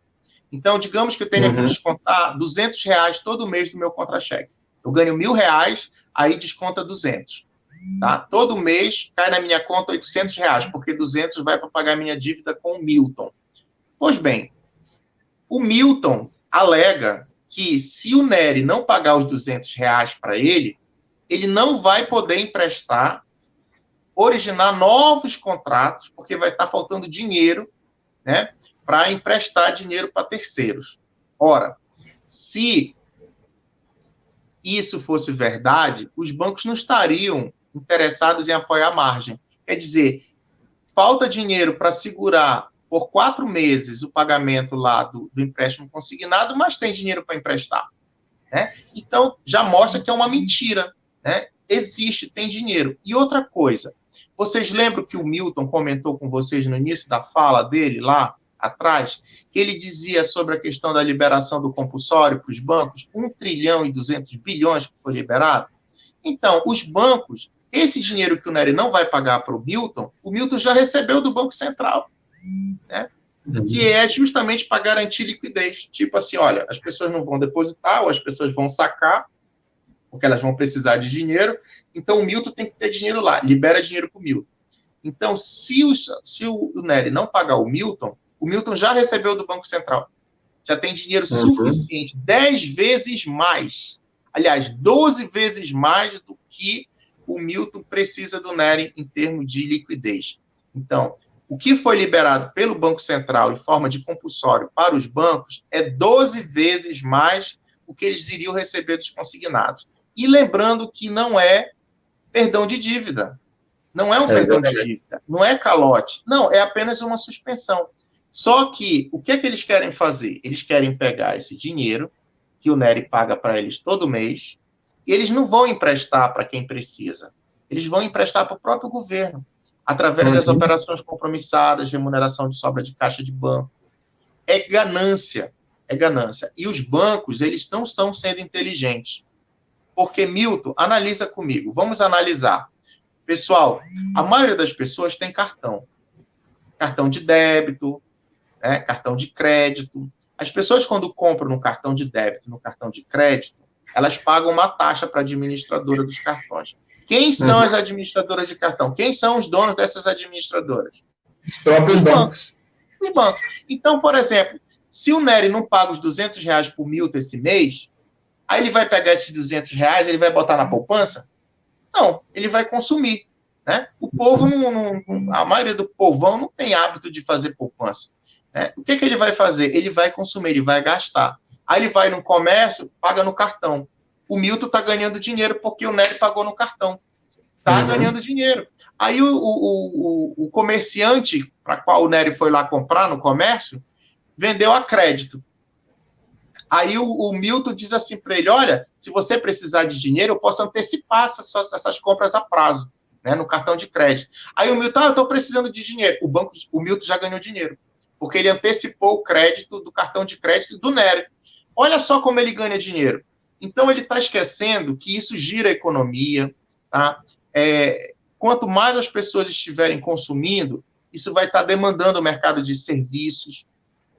Então, digamos que eu tenha que descontar R$200 todo mês do meu contra-cheque. Eu ganho R$1.000, aí desconta 200. Tá? Todo mês cai na minha conta R$800, porque 200 vai para pagar minha dívida com o Milton. Pois bem, o Milton alega que se o Nery não pagar os R$200 para ele não vai poder emprestar originar novos contratos, porque vai estar faltando dinheiro, né, para emprestar dinheiro para terceiros. Ora, se isso fosse verdade, os bancos não estariam interessados em apoiar a margem. Quer dizer, falta dinheiro para segurar por 4 meses o pagamento lá do empréstimo consignado, mas tem dinheiro para emprestar, né? Então, já mostra que é uma mentira, né? Existe, tem dinheiro. E outra coisa, vocês lembram que o Milton comentou com vocês no início da fala dele, lá atrás, que ele dizia sobre a questão da liberação do compulsório para os bancos, 1 trilhão e 200 bilhões que foi liberado? Então, os bancos, esse dinheiro que o Nery não vai pagar para o Milton já recebeu do Banco Central, né? Que é justamente para garantir liquidez. Tipo assim, olha, as pessoas não vão depositar, ou as pessoas vão sacar, porque elas vão precisar de dinheiro, então o Milton tem que ter dinheiro lá, libera dinheiro para o Milton. Então, se o Nery não pagar o Milton já recebeu do Banco Central. Já tem dinheiro suficiente, 10 vezes mais. Aliás, 12 vezes mais do que o Milton precisa do Nery em termos de liquidez. Então, o que foi liberado pelo Banco Central em forma de compulsório para os bancos é 12 vezes mais o que eles iriam receber dos consignados. E lembrando que não é perdão de dívida. Não é um perdão de dívida. Não é calote. Não, é apenas uma suspensão. Só que, o que é que eles querem fazer? Eles querem pegar esse dinheiro, que o Nery paga para eles todo mês, e eles não vão emprestar para quem precisa. Eles vão emprestar para o próprio governo, através das operações compromissadas, remuneração de sobra de caixa de banco. É ganância, é ganância. E os bancos, eles não estão sendo inteligentes. Porque, Milton, analisa comigo, vamos analisar. Pessoal, a maioria das pessoas tem cartão. Cartão de débito, né, cartão de crédito. As pessoas, quando compram no cartão de débito, no cartão de crédito, elas pagam uma taxa para a administradora dos cartões. Quem são as administradoras de cartão? Quem são os donos dessas administradoras? Os próprios bancos. Os bancos. Então, por exemplo, se o Nery não paga os R$200 por Milton esse mês, aí ele vai pegar esses R$200, ele vai botar na poupança? Não, ele vai consumir, né? O povo, a maioria do povão não tem hábito de fazer poupança. O que ele vai fazer? Ele vai consumir, ele vai gastar. Aí ele vai no comércio, paga no cartão. O Milton está ganhando dinheiro porque o Nery pagou no cartão. Está ganhando dinheiro. Aí o comerciante, para qual o Nery foi lá comprar no comércio, vendeu a crédito. Aí o Milton diz assim para ele, olha, se você precisar de dinheiro, eu posso antecipar essas compras a prazo, né, no cartão de crédito. Aí o Milton, eu estou precisando de dinheiro. O Milton já ganhou dinheiro, porque ele antecipou o crédito do cartão de crédito do Nery. Olha só como ele ganha dinheiro. Então, ele está esquecendo que isso gira a economia. Tá? Quanto mais as pessoas estiverem consumindo, isso vai estar demandando o mercado de serviços,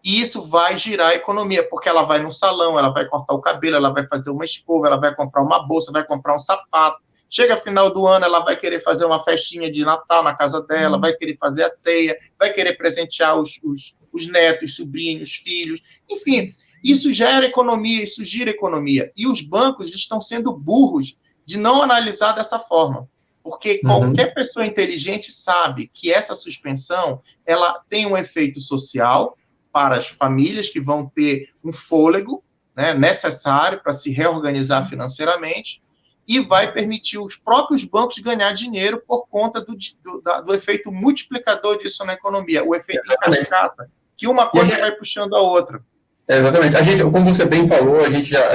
e isso vai girar a economia, porque ela vai no salão, ela vai cortar o cabelo, ela vai fazer uma escova, ela vai comprar uma bolsa, vai comprar um sapato. Chega final do ano, ela vai querer fazer uma festinha de Natal na casa dela, vai querer fazer a ceia, vai querer presentear os netos, sobrinhos, filhos, enfim. Isso gera economia, isso gira economia. E os bancos estão sendo burros de não analisar dessa forma. Porque qualquer pessoa inteligente sabe que essa suspensão ela tem um efeito social para as famílias que vão ter um fôlego, né, necessário para se reorganizar financeiramente e vai permitir os próprios bancos ganhar dinheiro por conta do efeito multiplicador disso na economia, o efeito em cascata, que uma coisa vai puxando a outra. Exatamente. Como você bem falou, a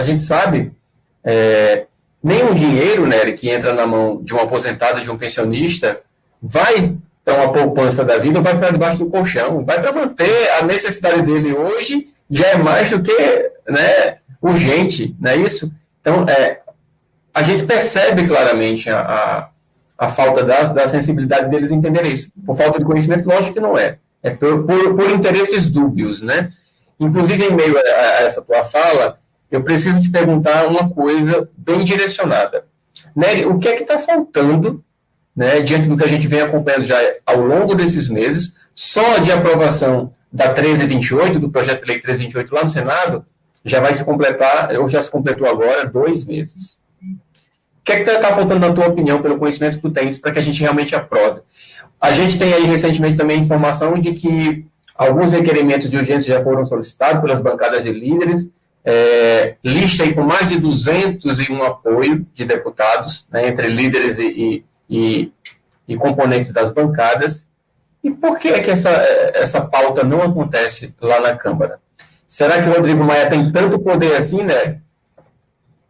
gente sabe, nenhum dinheiro, né, que entra na mão de um aposentado, de um pensionista, vai para uma poupança da vida, vai para debaixo do colchão, vai para manter a necessidade dele hoje, já é mais do que, né, urgente, não é isso? Então, a gente percebe claramente a falta da sensibilidade deles entenderem isso. Por falta de conhecimento, lógico que não é. É por interesses dúbios, né? Inclusive, em meio a essa tua fala, eu preciso te perguntar uma coisa bem direcionada. Nery, o que é que está faltando, né, diante do que a gente vem acompanhando já ao longo desses meses, só de aprovação da 1328, do projeto de lei 1328 lá no Senado, já vai se completar, ou já se completou agora, 2 meses. que é que está faltando na tua opinião, pelo conhecimento que tu tens, para que a gente realmente aprove? A gente tem aí recentemente também informação de que alguns requerimentos de urgência já foram solicitados pelas bancadas de líderes, lista aí com mais de 201 apoio de deputados, né, entre líderes e componentes das bancadas. E por que é que essa pauta não acontece lá na Câmara? Será que o Rodrigo Maia tem tanto poder assim, né?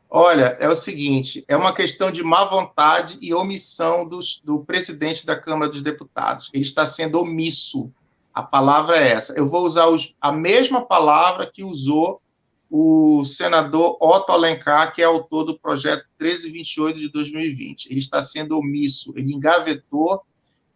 Olha, é o seguinte, é uma questão de má vontade e omissão do presidente da Câmara dos Deputados. Ele está sendo omisso. A palavra é essa. Eu vou usar a mesma palavra que usou o senador Otto Alencar, que é autor do projeto 1328 de 2020. Ele está sendo omisso, ele engavetou,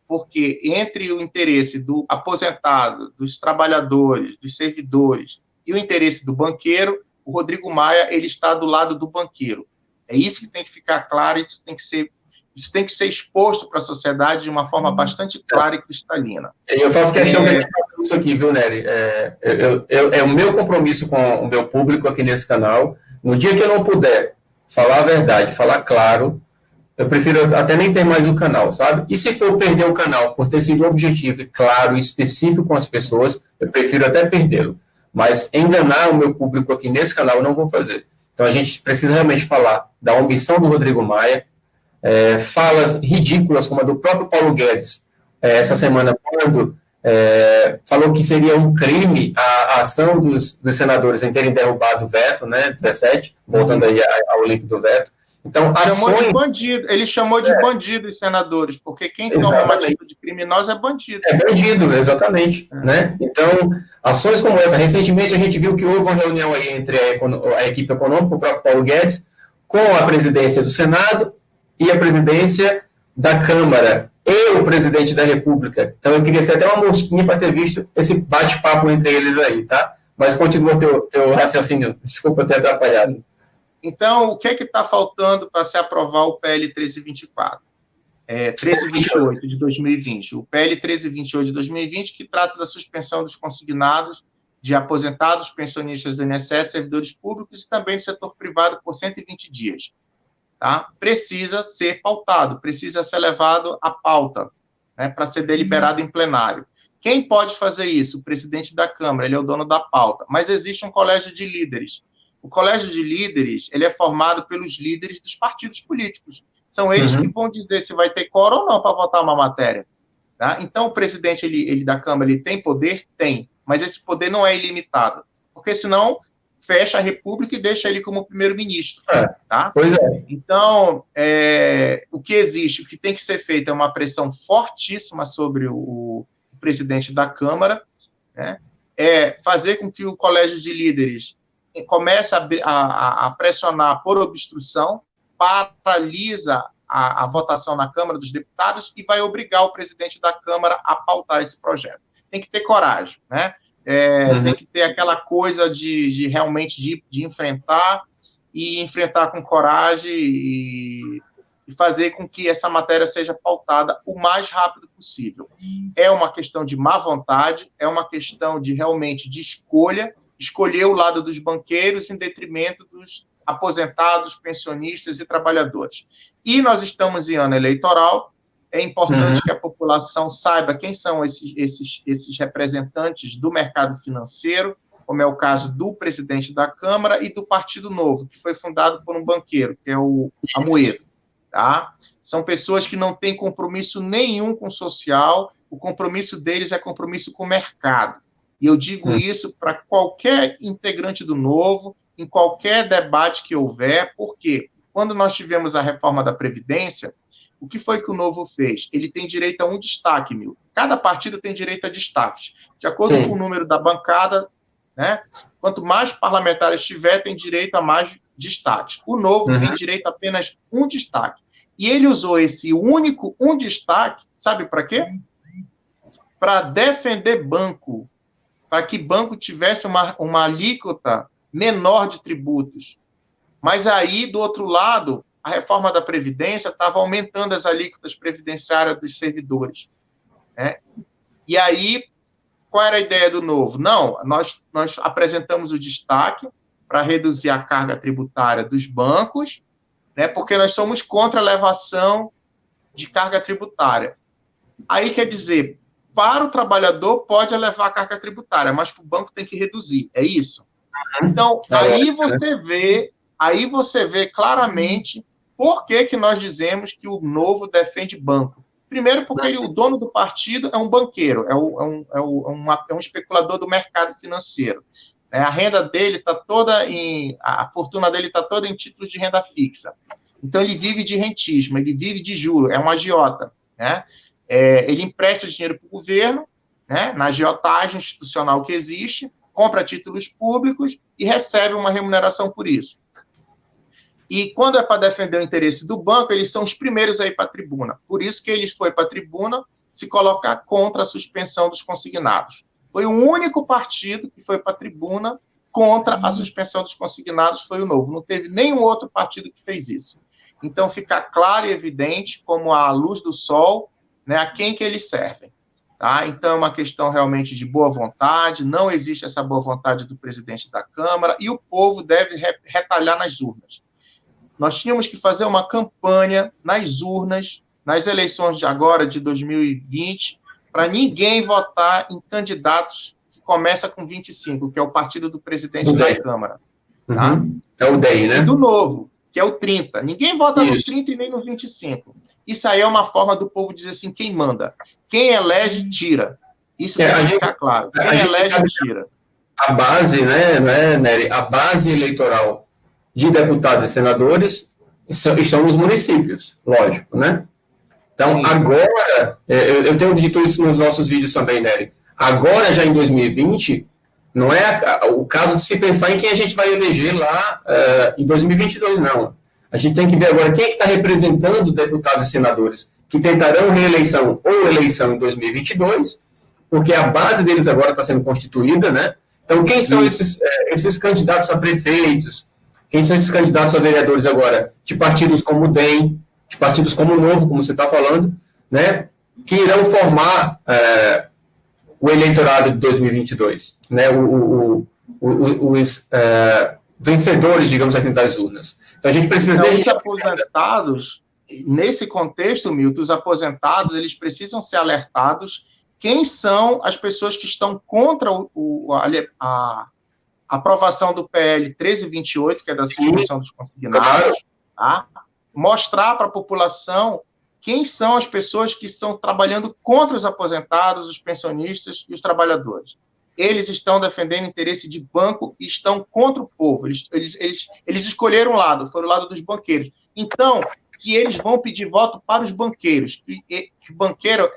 porque entre o interesse do aposentado, dos trabalhadores, dos servidores e o interesse do banqueiro, o Rodrigo Maia, ele está do lado do banqueiro. É isso que tem que ficar claro, isso tem que ser exposto para a sociedade de uma forma bastante clara e cristalina. Eu faço questão de fazer isso aqui, viu, Nery? É o meu compromisso com o meu público aqui nesse canal. No dia que eu não puder falar a verdade, falar claro, eu prefiro até nem ter mais o canal, sabe? E se for perder o canal por ter sido objetivo, claro e específico com as pessoas, eu prefiro até perdê-lo. Mas enganar o meu público aqui nesse canal eu não vou fazer. Então a gente precisa realmente falar da omissão do Rodrigo Maia, falas ridículas como a do próprio Paulo Guedes, essa semana, quando falou que seria um crime a ação dos senadores em terem derrubado o veto, né, 17, voltando aí ao link do veto. Então, ele chamou de bandido os senadores, porque quem toma uma atitude criminosa é bandido. É bandido, exatamente. Né? Então, ações como essa. Recentemente, a gente viu que houve uma reunião aí entre a equipe econômica, o próprio Paulo Guedes, com a presidência do Senado e a presidência da Câmara e o presidente da República. Então, eu queria ser até uma mosquinha para ter visto esse bate-papo entre eles aí, tá? Mas continua teu raciocínio. Desculpa ter atrapalhado. Então, o que é que está faltando para se aprovar o PL 1324? 1328 de 2020. O PL 1328 de 2020, que trata da suspensão dos consignados de aposentados, pensionistas do INSS, servidores públicos e também do setor privado por 120 dias. Tá? Precisa ser pautado, precisa ser levado à pauta, né, para ser deliberado em plenário. Quem pode fazer isso? O presidente da Câmara, ele é o dono da pauta. Mas existe um colégio de líderes. O colégio de líderes, ele é formado pelos líderes dos partidos políticos. São eles que vão dizer se vai ter quórum ou não para votar uma matéria. Tá? Então, o presidente ele da Câmara, ele tem poder? Tem. Mas esse poder não é ilimitado. Porque, senão, fecha a República e deixa ele como primeiro-ministro. Tá? Pois é. Então, o que existe, o que tem que ser feito é uma pressão fortíssima sobre o presidente da Câmara, né? Fazer com que o colégio de líderes comece a pressionar por obstrução, paralisa a votação na Câmara dos Deputados e vai obrigar o presidente da Câmara a pautar esse projeto. Tem que ter coragem, né? Tem que ter aquela coisa de realmente de enfrentar com coragem e fazer com que essa matéria seja pautada o mais rápido possível. É uma questão de má vontade, é uma questão de realmente de escolher o lado dos banqueiros em detrimento dos aposentados, pensionistas e trabalhadores. E nós estamos em ano eleitoral, é importante que a população saiba quem são esses representantes do mercado financeiro, como é o caso do presidente da Câmara e do Partido Novo, que foi fundado por um banqueiro, que é o Amoedo. Tá? São pessoas que não têm compromisso nenhum com o social, o compromisso deles é compromisso com o mercado. E eu digo isso para qualquer integrante do Novo, em qualquer debate que houver, porque quando nós tivemos a reforma da Previdência, o que foi que o Novo fez? Ele tem direito a um destaque, Cada partido tem direito a destaques. De acordo com o número da bancada, né? Quanto mais parlamentares tiver, tem direito a mais destaques. O Novo tem direito a apenas um destaque. E ele usou esse único um destaque, sabe para quê? Para defender banco, para que banco tivesse uma alíquota menor de tributos. Mas aí, do outro lado, a reforma da Previdência estava aumentando as alíquotas previdenciárias dos servidores. Né? E aí, qual era a ideia do Novo? Não, nós apresentamos o destaque para reduzir a carga tributária dos bancos, né? Porque nós somos contra a elevação de carga tributária. Aí quer dizer, para o trabalhador pode elevar a carga tributária, mas para o banco tem que reduzir, é isso? Então, aí você vê claramente por que nós dizemos que o Novo defende banco. Primeiro, porque o dono do partido é um banqueiro, é um especulador do mercado financeiro. A renda dele está toda a fortuna dele está toda em títulos de renda fixa. Então, ele vive de rentismo, ele vive de juro, é um agiota, né? Ele empresta dinheiro para o governo, né, na agiotagem institucional que existe, compra títulos públicos e recebe uma remuneração por isso. E quando é para defender o interesse do banco, eles são os primeiros a ir para a tribuna. Por isso que eles foram para a tribuna se colocar contra a suspensão dos consignados. Foi o único partido que foi para a tribuna contra a suspensão dos consignados, foi o Novo. Não teve nenhum outro partido que fez isso. Então, fica claro e evidente como a luz do sol, né, a quem que eles servem. Tá? Então, é uma questão realmente de boa vontade, não existe essa boa vontade do presidente da Câmara, e o povo deve retalhar nas urnas. Nós tínhamos que fazer uma campanha nas urnas, nas eleições de agora, de 2020, para ninguém votar em candidatos que começam com 25, que é o partido do presidente da Câmara. Tá? Uhum. É o DEI, né? E do Novo, que é o 30. Ninguém vota no 30 e nem no 25. Isso aí é uma forma do povo dizer assim, quem manda? Quem elege, tira. Isso tem que ficar claro. Quem elege, tira. A base, né, Nery? A base eleitoral de deputados e senadores estão nos municípios, lógico, né? Então, sim, agora, eu tenho dito isso nos nossos vídeos também, Nery. Agora, já em 2020, não é o caso de se pensar em quem a gente vai eleger lá em 2022, não. A gente tem que ver agora quem é que está representando deputados e senadores que tentarão reeleição ou eleição em 2022, porque a base deles agora está sendo constituída, né? Então, quem são esses candidatos a prefeitos? Quem são esses candidatos a vereadores agora? De partidos como o DEM, de partidos como o Novo, como você está falando, né? Que irão formar o eleitorado de 2022, né? Os vencedores, digamos assim, das urnas. Então, a gente precisa... Os aposentados, nesse contexto, Milton, os aposentados, eles precisam ser alertados quem são as pessoas que estão contra a aprovação do PL 1328, que é da suspensão dos consignados, tá? Mostrar para a população quem são as pessoas que estão trabalhando contra os aposentados, os pensionistas e os trabalhadores. Eles estão defendendo o interesse de banco e estão contra o povo. Eles escolheram um lado, foram o lado dos banqueiros. Então, que eles vão pedir voto para os banqueiros. Que banqueiro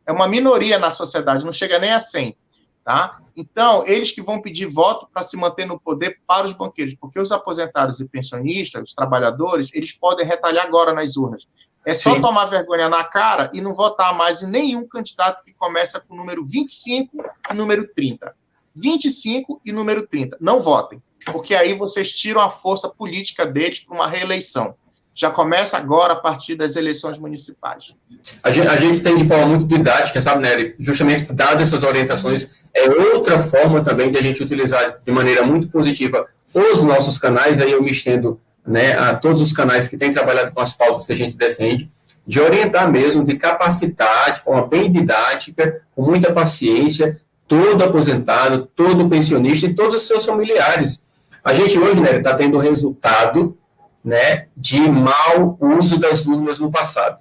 é uma minoria na sociedade, não chega nem a 100. Tá? Então, eles que vão pedir voto para se manter no poder para os banqueiros, porque os aposentados e pensionistas, os trabalhadores, eles podem retalhar agora nas urnas. É só tomar vergonha na cara e não votar mais em nenhum candidato que começa com o número 25 e número 30. 25 e número 30. Não votem, porque aí vocês tiram a força política deles para uma reeleição. Já começa agora a partir das eleições municipais. A gente tem de forma muito didática, sabe, Nery? Justamente dado essas orientações, é outra forma também de a gente utilizar de maneira muito positiva os nossos canais, aí eu me estendo, né, a todos os canais que têm trabalhado com as pautas que a gente defende, de orientar mesmo, de capacitar de forma bem didática, com muita paciência, todo aposentado, todo pensionista e todos os seus familiares. A gente hoje, né, está tendo resultado, né, de mau uso das urnas no passado.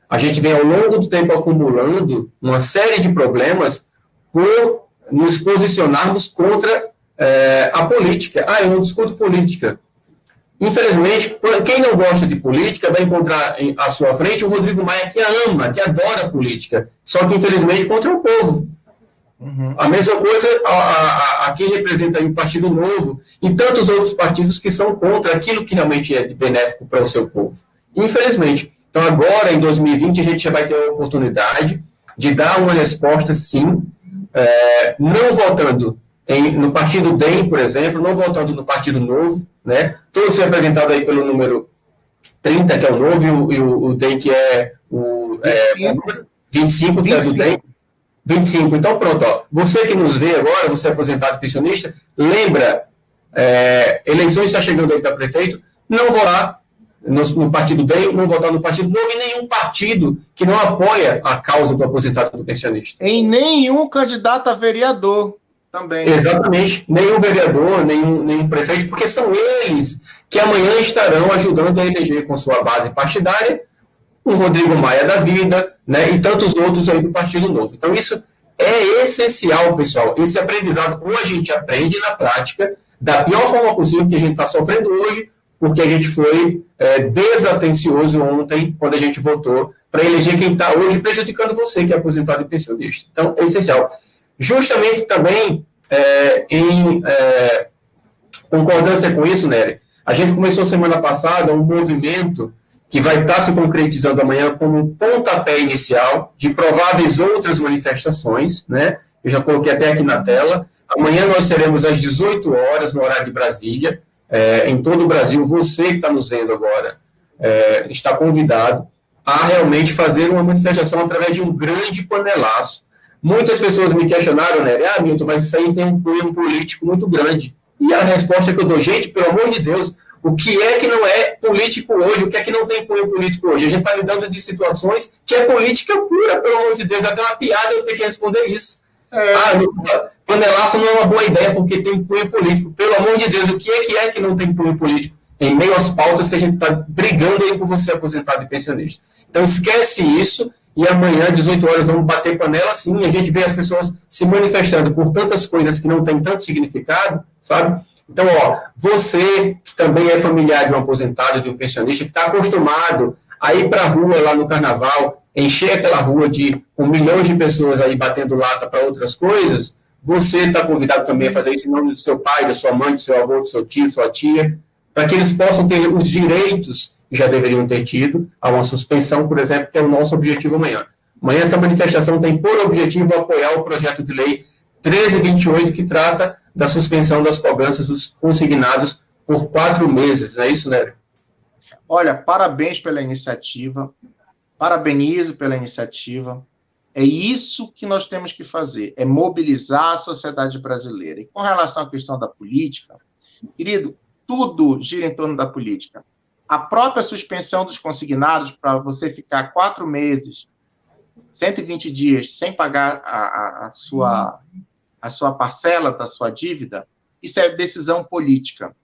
A gente vem ao longo do tempo acumulando uma série de problemas por nos posicionarmos contra a política. Eu não discuto política. Infelizmente, quem não gosta de política vai encontrar à sua frente o Rodrigo Maia, que a ama, que adora a política, só que, infelizmente, contra o povo. Uhum. A mesma coisa a quem representa aí o Partido Novo e tantos outros partidos que são contra aquilo que realmente é benéfico para o seu povo. Infelizmente. Então, agora, em 2020, a gente já vai ter a oportunidade de dar uma resposta, sim, não votando no Partido DEM, por exemplo, não votando no Partido Novo, né? Todos representados aí pelo número 30, que é o Novo, e o DEM, que é o 25, que é do DEM. 25. Então, pronto, ó. Você que nos vê agora, você é aposentado e pensionista, lembra, eleições está chegando aí para prefeito, não vou lá no Partido DEM, não votar no Partido Novo, e nenhum partido que não apoia a causa do aposentado e do pensionista. Em nenhum candidato a vereador também. Exatamente. Nenhum vereador, nenhum prefeito, porque são eles que amanhã estarão ajudando a eleger com sua base partidária o Rodrigo Maia da vida, né, e tantos outros aí do Partido Novo. Então, isso é essencial, pessoal. Esse aprendizado, ou a gente aprende na prática, da pior forma possível que a gente está sofrendo hoje, porque a gente foi desatencioso ontem, quando a gente votou, para eleger quem está hoje prejudicando você, que é aposentado e pensionista. Então, é essencial. Justamente também, em concordância com isso, Nery, a gente começou semana passada um movimento que vai estar se concretizando amanhã como um pontapé inicial de prováveis outras manifestações, né? Eu já coloquei até aqui na tela. Amanhã nós teremos às 18 horas, no horário de Brasília, em todo o Brasil. Você que está nos vendo agora está convidado a realmente fazer uma manifestação através de um grande panelaço. Muitas pessoas me questionaram, né? Milton, mas isso aí tem um cunho político muito grande. E a resposta que eu dou, gente, pelo amor de Deus, o que é que não é político hoje? O que é que não tem cunho político hoje? A gente está lidando de situações que é política pura, pelo amor de Deus. Até uma piada eu tenho que responder isso. Panelaço não é uma boa ideia porque tem cunho político. Pelo amor de Deus, o que é que não tem cunho político? Em meio às pautas que a gente está brigando aí por você aposentado e pensionista. Então, esquece isso e amanhã, às 18 horas, vamos bater panela sim, e a gente vê as pessoas se manifestando por tantas coisas que não têm tanto significado, sabe? Então, você que também é familiar de um aposentado, de um pensionista, que está acostumado a ir para a rua lá no carnaval, encher aquela rua com milhões de pessoas aí batendo lata para outras coisas, você está convidado também a fazer isso em nome do seu pai, da sua mãe, do seu avô, do seu tio, sua tia, para que eles possam ter os direitos que já deveriam ter tido, a uma suspensão, por exemplo, que é o nosso objetivo amanhã. Amanhã essa manifestação tem por objetivo apoiar o projeto de lei 1328, que trata da suspensão das cobranças dos consignados por 4 meses. Não é isso, Nério? Olha, parabéns pela iniciativa, parabenizo pela iniciativa. É isso que nós temos que fazer, é mobilizar a sociedade brasileira. E com relação à questão da política, querido, tudo gira em torno da política. A própria suspensão dos consignados para você ficar 4 meses, 120 dias, sem pagar a sua parcela da sua dívida, isso é decisão política.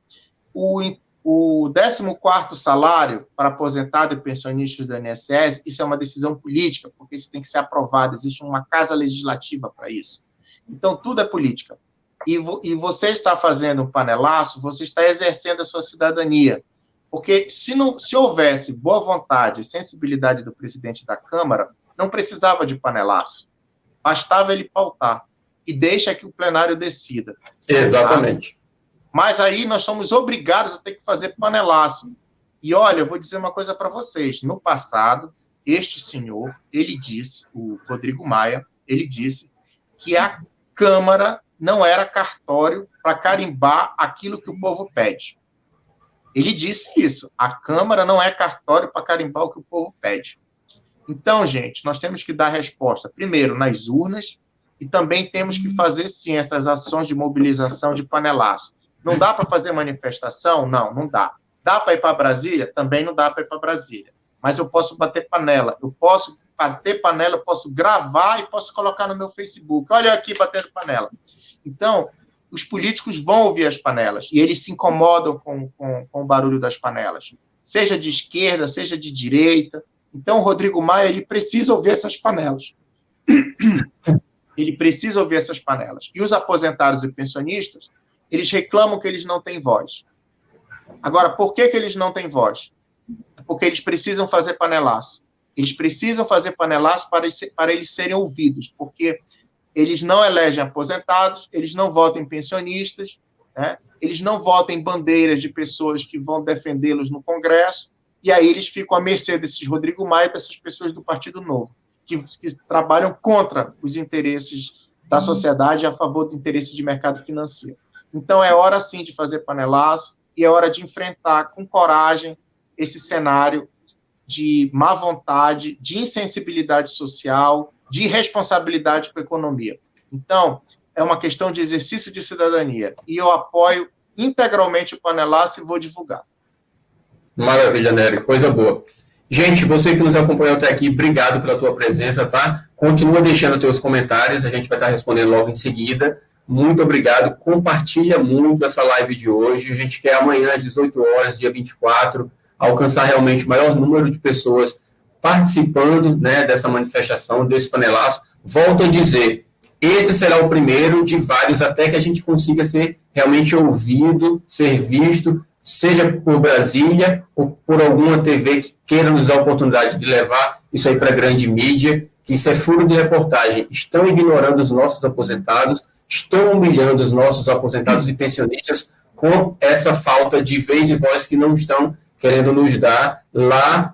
O 14º salário para aposentado e pensionistas do INSS, isso é uma decisão política, porque isso tem que ser aprovado, existe uma casa legislativa para isso. Então, tudo é política. E você está fazendo um panelaço, você está exercendo a sua cidadania. Porque se houvesse boa vontade e sensibilidade do presidente da Câmara, não precisava de panelaço. Bastava ele pautar. E deixa que o plenário decida. Exatamente. Tá? Mas aí nós somos obrigados a ter que fazer panelaço. E olha, eu vou dizer uma coisa para vocês. No passado, este senhor, ele disse, o Rodrigo Maia, ele disse que a Câmara não era cartório para carimbar aquilo que o povo pede. Ele disse isso. A Câmara não é cartório para carimbar o que o povo pede. Então, gente, nós temos que dar resposta, primeiro, nas urnas, e também temos que fazer, sim, essas ações de mobilização de panelaço. Não dá para fazer manifestação? Não dá. Dá para ir para Brasília? Também não dá para ir para Brasília. Mas eu posso bater panela. Eu posso bater panela, eu posso gravar e posso colocar no meu Facebook. Olha aqui batendo panela. Então, os políticos vão ouvir as panelas e eles se incomodam com o barulho das panelas. Seja de esquerda, seja de direita. Então, o Rodrigo Maia, ele precisa ouvir essas panelas. Ele precisa ouvir essas panelas. E os aposentados e pensionistas, eles reclamam que eles não têm voz. Agora, por que eles não têm voz? Porque eles precisam fazer panelaço. Eles precisam fazer panelaço para eles serem ouvidos, porque eles não elegem aposentados, eles não votam em pensionistas, né? Eles não votam em bandeiras de pessoas que vão defendê-los no Congresso, e aí eles ficam à mercê desses Rodrigo Maia, dessas pessoas do Partido Novo, que trabalham contra os interesses da sociedade a favor do interesse de mercado financeiro. Então, é hora, sim, de fazer panelaço e é hora de enfrentar com coragem esse cenário de má vontade, de insensibilidade social, de irresponsabilidade com a economia. Então, é uma questão de exercício de cidadania. E eu apoio integralmente o panelaço e vou divulgar. Maravilha, Nery, coisa boa. Gente, você que nos acompanhou até aqui, obrigado pela tua presença, tá? Continua deixando teus comentários, a gente vai estar respondendo logo em seguida. Muito obrigado, compartilha muito essa live de hoje. A gente quer amanhã às 18 horas, dia 24, alcançar realmente o maior número de pessoas participando, né, dessa manifestação, desse panelaço. Volto a dizer, esse será o primeiro de vários até que a gente consiga ser realmente ouvido, ser visto, seja por Brasília ou por alguma TV que queira nos dar a oportunidade de levar isso aí para a grande mídia, que isso é furo de reportagem. Estão ignorando os nossos aposentados, estão humilhando os nossos aposentados e pensionistas com essa falta de vez e voz que não estão querendo nos dar lá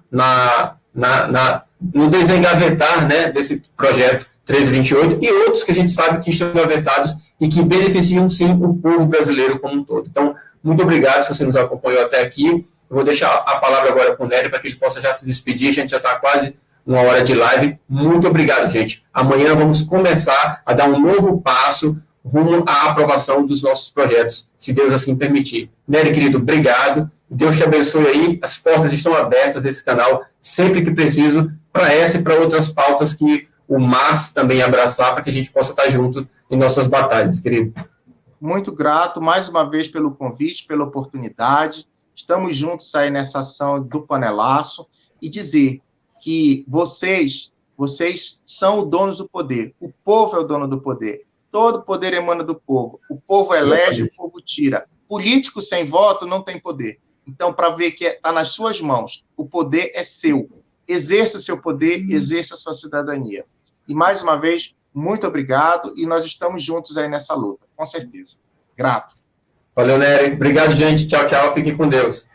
no desengavetar, né, desse projeto 1328 e outros que a gente sabe que estão engavetados e que beneficiam, sim, o povo brasileiro como um todo. Então, muito obrigado se você nos acompanhou até aqui. Eu vou deixar a palavra agora com o Nery para que ele possa já se despedir. A gente já está quase 1 hora de live. Muito obrigado, gente. Amanhã vamos começar a dar um novo passo rumo à aprovação dos nossos projetos, se Deus assim permitir. Nery, querido, obrigado. Deus te abençoe aí. As portas estão abertas desse canal sempre que preciso para essa e para outras pautas que o MAS também abraçar para que a gente possa estar junto em nossas batalhas, querido. Muito grato, mais uma vez, pelo convite, pela oportunidade. Estamos juntos aí nessa ação do panelaço e dizer que vocês são os donos do poder. O povo é o dono do poder. Todo poder emana do povo. O povo elege, o povo tira. Político sem voto não tem poder. Então, para ver que está nas suas mãos, o poder é seu. Exerça o seu poder, exerça a sua cidadania. E, mais uma vez, muito obrigado, e nós estamos juntos aí nessa luta, com certeza. Grato. Valeu, Nery. Obrigado, gente. Tchau, tchau. Fiquem com Deus.